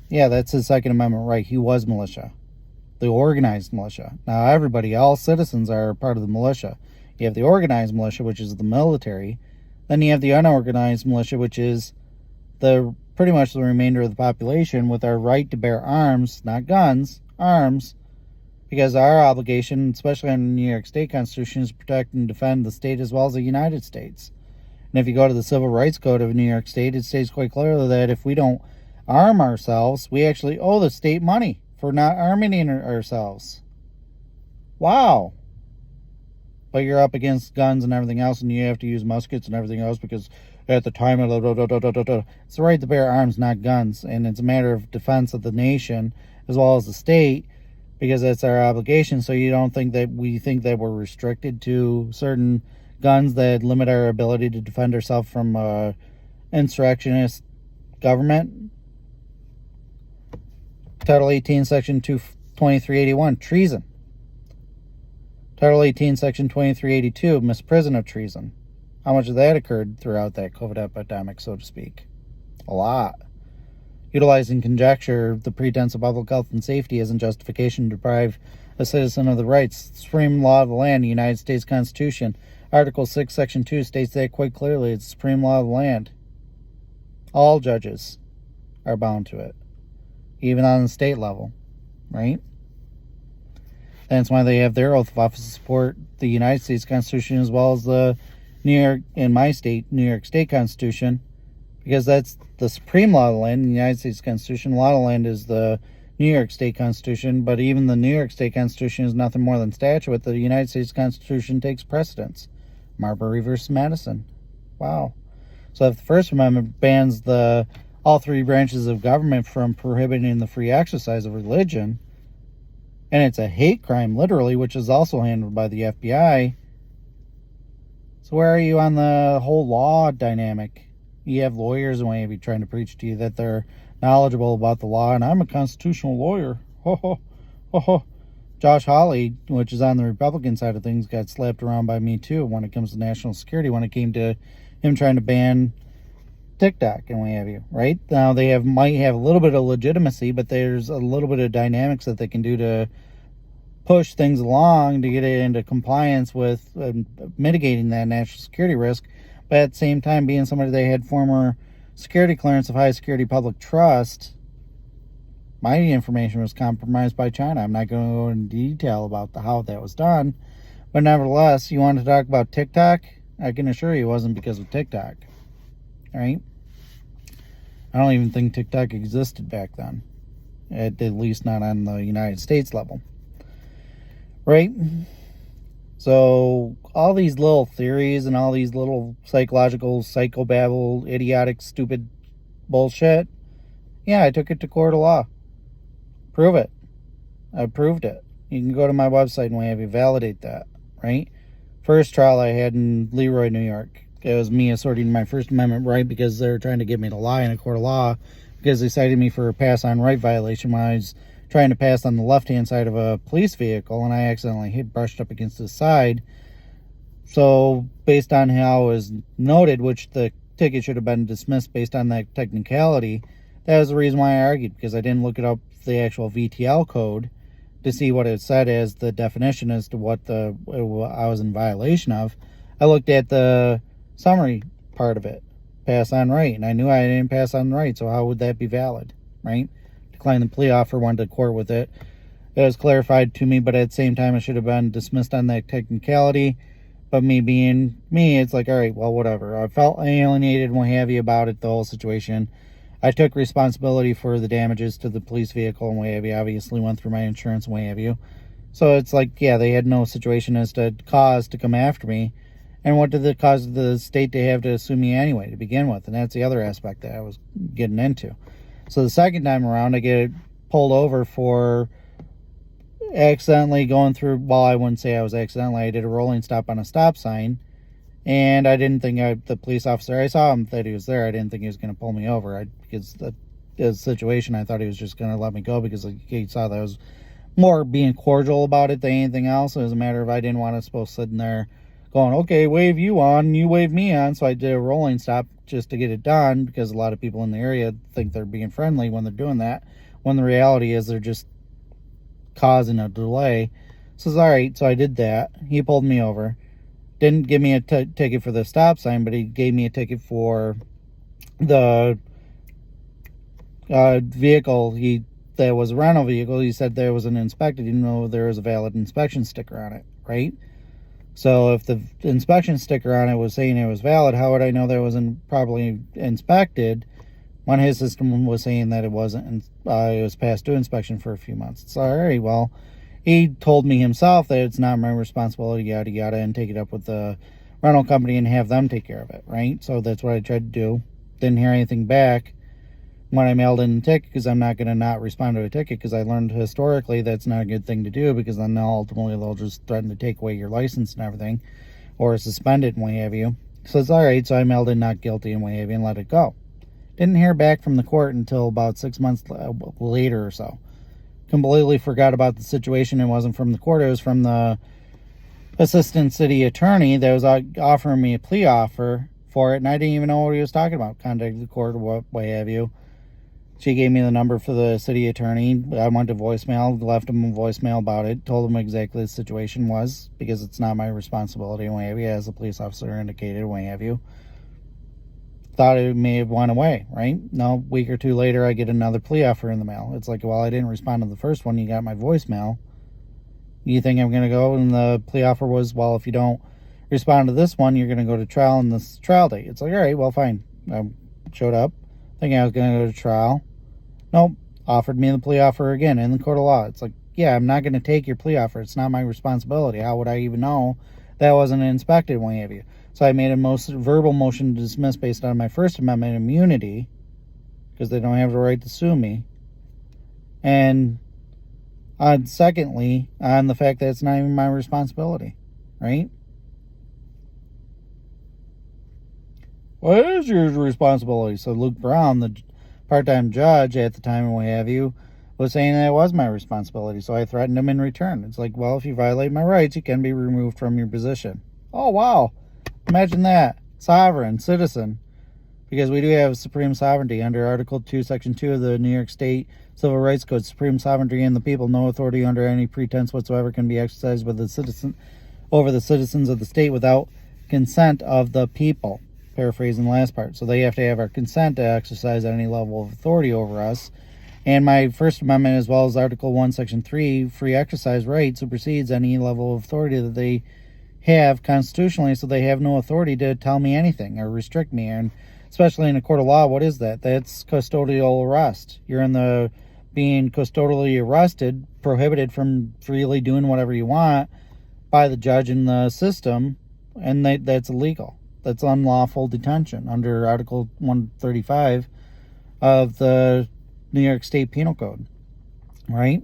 yeah, that's his Second Amendment right. He was militia, the organized militia. Now everybody, all citizens are part of the militia. You have the organized militia, which is the military. Then you have the unorganized militia, which is pretty much the remainder of the population with our right to bear arms, not guns, arms, because our obligation, especially under the New York State Constitution, is to protect and defend the state as well as the United States. And if you go to the Civil Rights Code of New York State, it states quite clearly that if we don't arm ourselves, we actually owe the state money for not arming ourselves. Wow. But you're up against guns and everything else, and you have to use muskets and everything else because at the time of it's the right to bear arms, not guns, and it's a matter of defense of the nation as well as the state, because that's our obligation. So you don't think that we think that we're restricted to certain guns that limit our ability to defend ourselves from insurrectionist government? Title 18, Section 2381, treason. Title 18, Section 2382, misprision of treason. How much of that occurred throughout that COVID epidemic, so to speak? A lot. Utilizing conjecture, the pretense of public health and safety as a justification to deprive a citizen of the rights. The supreme law of the land, the United States Constitution, Article 6, Section 2 states that quite clearly. It's the supreme law of the land. All judges are bound to it, even on the state level, right? That's why they have their oath of office to support the United States Constitution as well as the New York, in my state, New York State Constitution, because that's the supreme law of the land, the United States Constitution. Law of the land is the New York State Constitution, but even the New York State Constitution is nothing more than statute. The United States Constitution takes precedence. Marbury versus Madison. Wow. So if the First Amendment bans all three branches of government from prohibiting the free exercise of religion, and it's a hate crime, literally, which is also handled by the FBI, so where are you on the whole law dynamic? You have lawyers and what have you trying to preach to you that they're knowledgeable about the law, and I'm a constitutional lawyer. Ho, ho, ho, ho. Josh Hawley, which is on the Republican side of things, got slapped around by me too when it comes to national security, when it came to him trying to ban TikTok and what have you, right? Now they might have a little bit of legitimacy, but there's a little bit of dynamics that they can do to push things along to get it into compliance with mitigating that national security risk, but at the same time being somebody that had former security clearance of high security public trust. My information was compromised by China. I'm not going to go into detail about how that was done, but nevertheless, you want to talk about TikTok? I can assure you it wasn't because of TikTok, right? I don't even think TikTok existed back then, at least not on the United States level. Right? So all these little theories and all these little psychological, psychobabble, idiotic, stupid bullshit, yeah, I took it to court of law. Prove it. I proved it. You can go to my website and we have you validate that, right? First trial I had in Leroy, New York. It was me asserting my First Amendment right because they were trying to get me to lie in a court of law because they cited me for a pass-on right violation when I was trying to pass on the left-hand side of a police vehicle, and I accidentally brushed up against the side. So, based on how it was noted, which the ticket should have been dismissed based on that technicality, that was the reason why I argued, because I didn't look it up, the actual VTL code, to see what it said as the definition as to what I was in violation of. I looked at the summary part of it, pass on right, and I knew I didn't pass on right, so how would that be valid, right? Declined the plea offer, went to court with it. It was clarified to me, but at the same time, it should have been dismissed on that technicality. But me being me, it's like, all right, well, whatever. I felt alienated and what have you about it, the whole situation. I took responsibility for the damages to the police vehicle and what have you. Obviously went through my insurance and what have you. So it's like, yeah, they had no situation as to cause to come after me. And what did the cause the state to have to sue me anyway to begin with? And that's the other aspect that I was getting into. So the second time around, I get pulled over for accidentally going through, well, I wouldn't say I was accidentally, I did a rolling stop on a stop sign, and I didn't think the police officer, I saw him that he was there, I didn't think he was going to pull me over, because the situation, I thought he was just going to let me go, because he saw that I was more being cordial about it than anything else. It was a matter of I didn't want to supposed sitting there going, okay, wave you on, you wave me on, so I did a rolling stop just to get it done, because a lot of people in the area think they're being friendly when they're doing that, when the reality is they're just causing a delay. So it's all right, so I did that. He pulled me over. Didn't give me a ticket for the stop sign, but he gave me a ticket for the vehicle. That was a rental vehicle. He said there was an inspected, even though there was a valid inspection sticker on it, right? So if the inspection sticker on it was saying it was valid, how would I know that it wasn't properly inspected when his system was saying that it wasn't, and it was past due inspection for a few months? It's all right, well, he told me himself that it's not my responsibility, yada, yada, and take it up with the rental company and have them take care of it, right? So that's what I tried to do. Didn't hear anything back when I mailed in the ticket, because I'm not going to not respond to a ticket, because I learned historically that's not a good thing to do, because then ultimately they'll just threaten to take away your license and everything, or suspend it and what have you. So it's all right, so I mailed in not guilty and what have you and let it go. Didn't hear back from the court until about 6 months later or so. Completely forgot about the situation. It wasn't from the court, it was from the assistant city attorney that was offering me a plea offer for it, and I didn't even know what he was talking about. Contacted the court or what have you. She gave me the number for the city attorney. I went to voicemail, left him a voicemail about it, told him exactly the situation was, because it's not my responsibility, what have you, as the police officer indicated, what have you. Thought it may have went away, right? No, a week or two later, I get another plea offer in the mail. It's like, well, I didn't respond to the first one. You got my voicemail. You think I'm going to go? And the plea offer was, well, if you don't respond to this one, you're going to go to trial on this trial date. It's like, all right, well, fine. I showed up thinking I was going to go to trial. Nope, offered me the plea offer again in the court of law. It's like, yeah, I'm not going to take your plea offer. It's not my responsibility. How would I even know that wasn't inspected, what have you? So I made a verbal motion to dismiss based on my First Amendment immunity, because they don't have the right to sue me. And secondly, on the fact that it's not even my responsibility, right? What is your responsibility? So Luke Brown, the part-time judge at the time and what have you, was saying that it was my responsibility, so I threatened him in return. It's like, well, if you violate my rights, you can be removed from your position. Oh, wow. Imagine that. Sovereign, citizen. Because we do have supreme sovereignty under Article 2, Section 2 of the New York State Civil Rights Code. Supreme sovereignty in the people. No authority under any pretense whatsoever can be exercised by the citizen over the citizens of the state without consent of the people. Paraphrasing the last part. So they have to have our consent to exercise any level of authority over us. And my First Amendment, as well as Article 1, Section 3, free exercise right, supersedes any level of authority that they have constitutionally, so they have no authority to tell me anything or restrict me. And especially in a court of law, what is that? That's custodial arrest. You're in the being custodially arrested, prohibited from freely doing whatever you want by the judge in the system, and that's illegal. That's unlawful detention under Article 135 of the New York State Penal Code, right?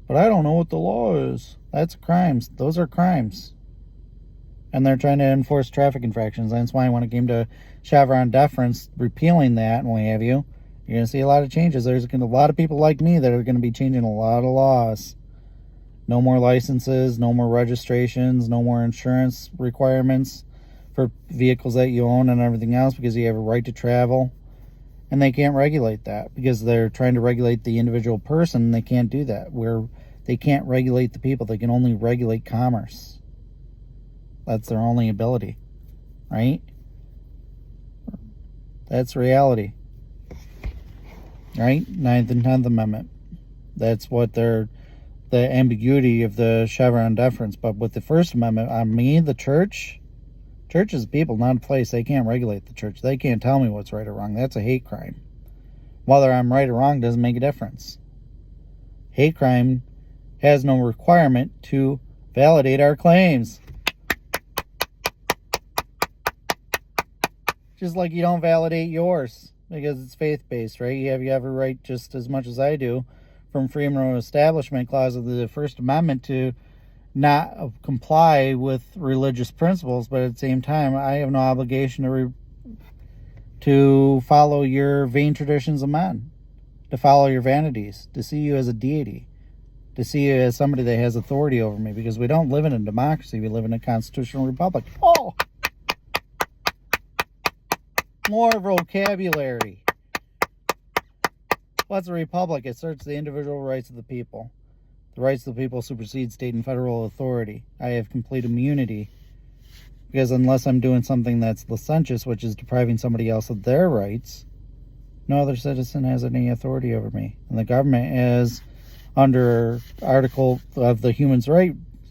But I don't know what the law is. That's crimes. Those are crimes. And they're trying to enforce traffic infractions. That's why when it came to Chevron deference, repealing that and what have you, you're going to see a lot of changes. There's going to be a lot of people like me that are going to be changing a lot of laws. No more licenses, no more registrations, no more insurance requirements for vehicles that you own and everything else, because you have a right to travel. And they can't regulate that because they're trying to regulate the individual person. They can't do that. They can't regulate the people. They can only regulate commerce. That's their only ability, right? That's reality, right? 9th and 10th Amendment. That's what the ambiguity of the Chevron deference. But with the First Amendment, on me, the church is people, not a place. They can't regulate the church. They can't tell me what's right or wrong. That's a hate crime. Whether I'm right or wrong doesn't make a difference. Hate crime has no requirement to validate our claims. Just like you don't validate yours because it's faith-based, right? You have a right just as much as I do from freedom of establishment clause of the First Amendment to not comply with religious principles, but at the same time, I have no obligation to follow your vain traditions of men, to follow your vanities, to see you as a deity, to see you as somebody that has authority over me, because we don't live in a democracy, we live in a constitutional republic. Oh! More vocabulary. What's a republic? It asserts the individual rights of the people. The rights of the people supersede state and federal authority. I have complete immunity, because unless I'm doing something that's licentious, which is depriving somebody else of their rights, no other citizen has any authority over me. And the government is, under Article of the Human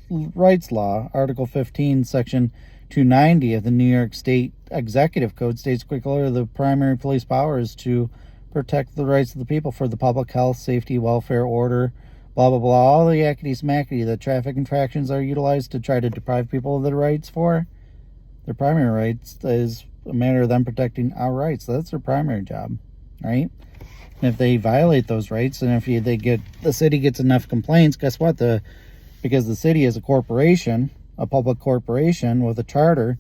Rights Law, Article 15, Section 290 of the New York State Executive Code, states quite clearly the primary police power is to protect the rights of the people for the public health, safety, welfare, order, blah, blah, blah. All the yakety-smackety that traffic infractions are utilized to try to deprive people of their rights for, their primary rights is a matter of them protecting our rights. That's their primary job, right? And if they violate those rights, and if the city gets enough complaints, guess what? Because the city is a corporation, a public corporation with a charter,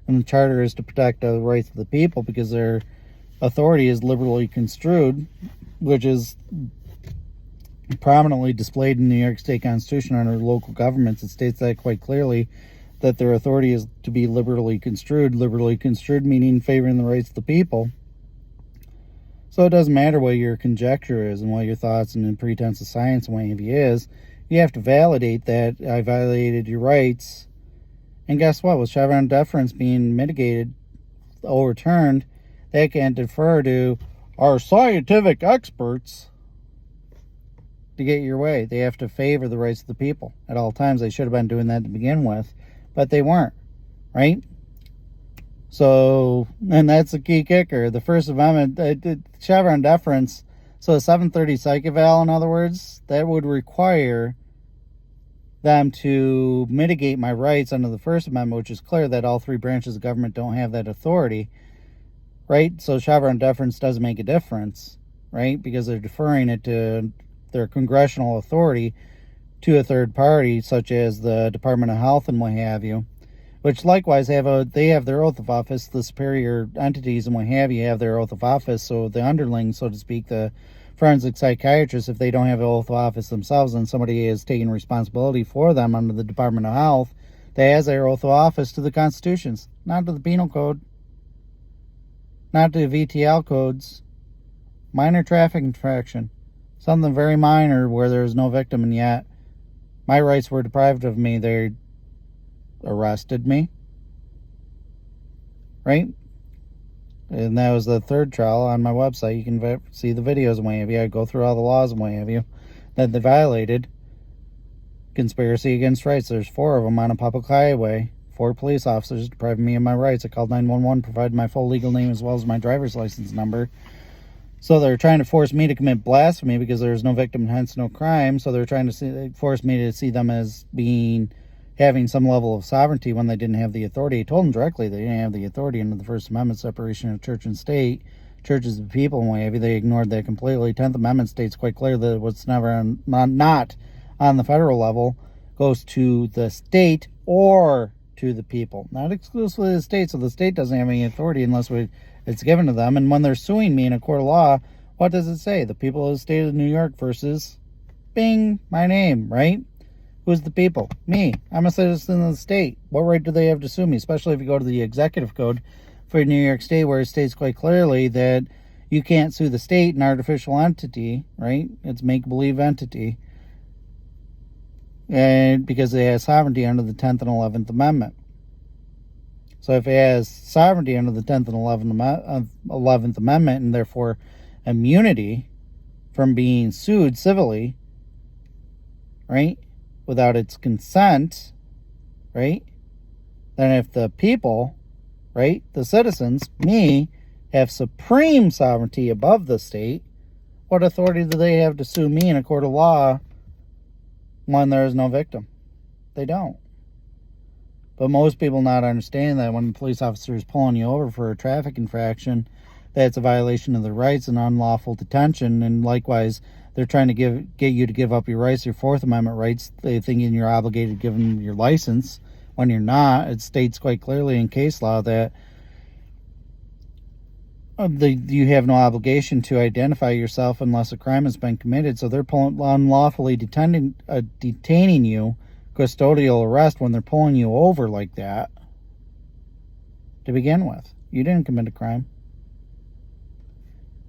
and the charter is to protect the rights of the people because their authority is liberally construed, which is prominently displayed in the New York State Constitution under local governments. It states that quite clearly, that their authority is to be liberally construed meaning favoring the rights of the people. So it doesn't matter what your conjecture is and what your thoughts and pretense of science and what have you is. You have to validate that I violated your rights. And guess what? With Chevron deference being overturned, they can't defer to our scientific experts to get your way. They have to favor the rights of the people at all times. They should have been doing that to begin with, but they weren't, right? So, and that's the key kicker. The First Amendment, Chevron deference, so a 730 psych eval, in other words, that would require them to mitigate my rights under the First Amendment, which is clear that all three branches of government don't have that authority, right? So Chevron deference doesn't make a difference, right? Because they're deferring it to their congressional authority to a third party, such as the Department of Health and what have you, which likewise they have their oath of office. The superior entities and what have you have their oath of office. So the underlings, so to speak, the forensic psychiatrists, if they don't have an oath of office themselves and somebody is taking responsibility for them under the Department of Health, they has their oath of office to the constitutions, not to the penal code, not to the VTL codes. Minor traffic infraction, something very minor where there is no victim, and yet my rights were deprived of me. They arrested me, right? And that was the third trial on my website. You can see the videos and what have you. I go through all the laws and what have you that they violated. Conspiracy against rights. There's 4 of them on a public highway. 4 police officers deprived me of my rights. I called 911, provided my full legal name as well as my driver's license number. So they're trying to force me to commit blasphemy because there's no victim and hence no crime. So they're trying to force me to see them as having some level of sovereignty when they didn't have the authority. I told them directly they didn't have the authority under the First Amendment, separation of church and state. Church is the people and what have you. They ignored that completely. 10th Amendment states quite clear that what's not on the federal level goes to the state or to the people, not exclusively the state. So the state doesn't have any authority unless it's given to them. And when they're suing me in a court of law, what does it say? The people of the state of New York versus, bing, my name, right? Who's the people? Me. I'm a citizen of the state. What right do they have to sue me? Especially if you go to the executive code for New York State, where it states quite clearly that you can't sue the state, an artificial entity, right? It's make-believe entity. And because it has sovereignty under the 10th and 11th Amendment. So if it has sovereignty under the 10th and 11th Amendment, and therefore immunity from being sued civilly, right, without its consent, right, then if the people, right, the citizens, me, have supreme sovereignty above the state, what authority do they have to sue me in a court of law when there is no victim? They don't. But most people not understand that when the police officer is pulling you over for a traffic infraction, that's a violation of their rights and unlawful detention. And likewise, they're trying to get you to give up your rights, your Fourth Amendment rights. They thinking you're obligated to give them your license when you're not. It states quite clearly in case law that you have no obligation to identify yourself unless a crime has been committed. So they're unlawfully detaining you, custodial arrest, when they're pulling you over like that to begin with. You didn't commit a crime.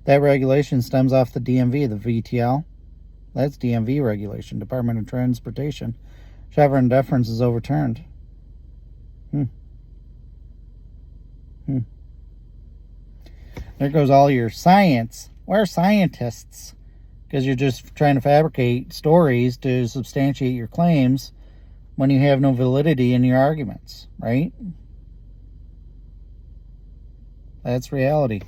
That regulation stems off the DMV, the VTL. That's DMV regulation, Department of Transportation. Chevron deference is overturned. There goes all your science. We're scientists. Because you're just trying to fabricate stories to substantiate your claims when you have no validity in your arguments, right? That's reality.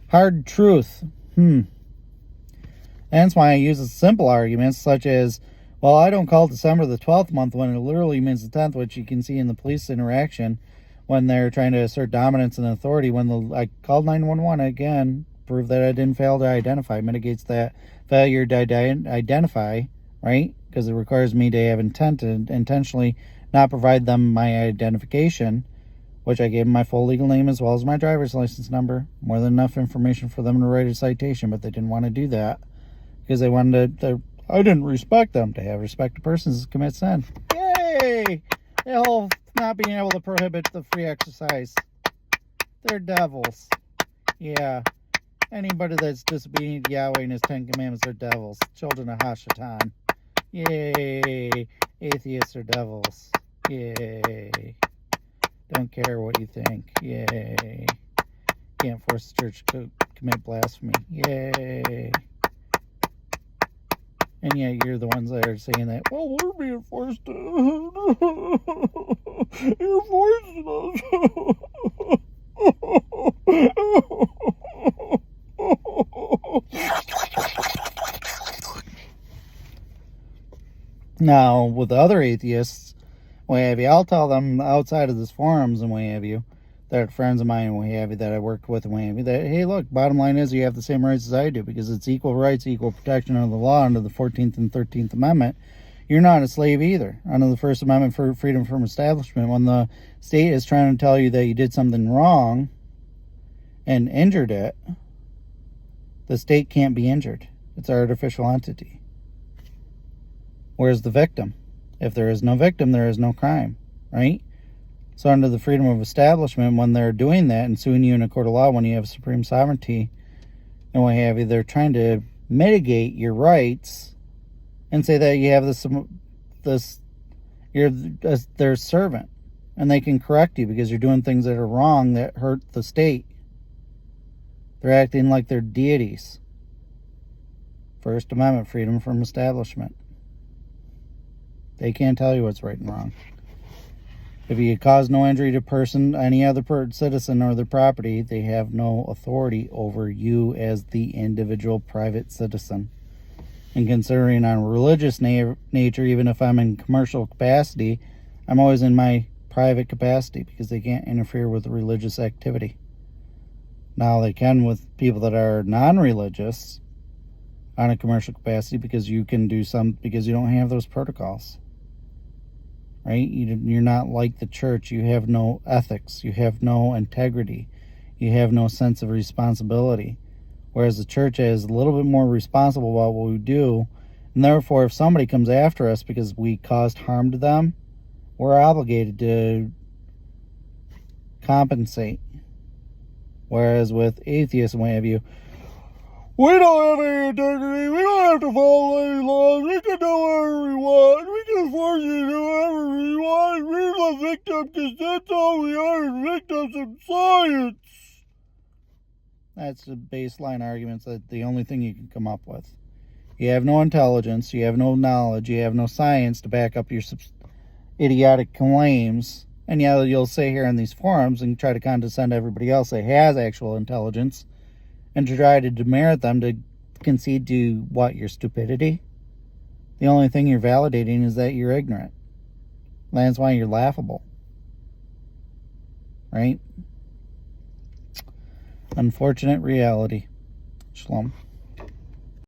Hard truth. That's why I use simple arguments such as, well, I don't call December the 12th month when it literally means the 10th, which you can see in the police interaction when they're trying to assert dominance and authority. I called 911 again, prove that I didn't fail to identify, mitigates that failure to identify, right? Because it requires me to have intent to intentionally not provide them my identification, which I gave them my full legal name as well as my driver's license number. More than enough information for them to write a citation, but they didn't want to do that because they wanted to. I didn't respect them. To have respect to persons is commit sin. Yay! The whole not being able to prohibit the free exercise. They're devils. Yeah. Anybody that's disobedient to Yahweh and his 10 commandments are devils. Children of Hashatan. Yay. Atheists are devils. Yay. Don't care what you think. Yay. Can't force the church to commit blasphemy. Yay. And yet you're the ones that are saying that, well, we're being forced to. You're forcing us. Now, with the other atheists, what have you, I'll tell them outside of this forums and what have you, that are friends of mine and what have you, that I worked with and what have you, that, hey, look, bottom line is you have the same rights as I do, because it's equal rights, equal protection under the law, under the 14th and 13th Amendment. You're not a slave either. Under the First Amendment for freedom from establishment, when the state is trying to tell you that you did something wrong and injured it, the state can't be injured. It's an artificial entity. Where's the victim? If there is no victim, there is no crime, right? So under the freedom of establishment, when they're doing that and suing you in a court of law, when you have supreme sovereignty and what have you, they're trying to mitigate your rights and say that you have you're their servant, and they can correct you because you're doing things that are wrong that hurt the state. They're acting like they're deities. First Amendment, freedom from establishment. They can't tell you what's right and wrong. If you cause no injury to person, any other citizen or their property, they have no authority over you as the individual private citizen. And considering on religious nature, even if I'm in commercial capacity, I'm always in my private capacity because they can't interfere with religious activity. Now they can with people that are non-religious on a commercial capacity because you can do because you don't have those protocols. Right? You're not like the church. You have no ethics. You have no integrity. You have no sense of responsibility. Whereas the church is a little bit more responsible about what we do. And therefore, if somebody comes after us because we caused harm to them, we're obligated to compensate. Whereas with atheists and what have you, we don't have any integrity. We don't have to follow any laws. We can do whatever we want. We can force you to do whatever we want. We're the victim because that's all we are, victims of science. That's the baseline arguments. That the only thing you can come up with. You have no intelligence. You have no knowledge. You have no science to back up your idiotic claims. And yeah, you'll say here in these forums and try to condescend to everybody else that has actual intelligence, and to try to demerit them to concede to what? Your stupidity? The only thing you're validating is that you're ignorant. That's why you're laughable. Right? Unfortunate reality. Shalom.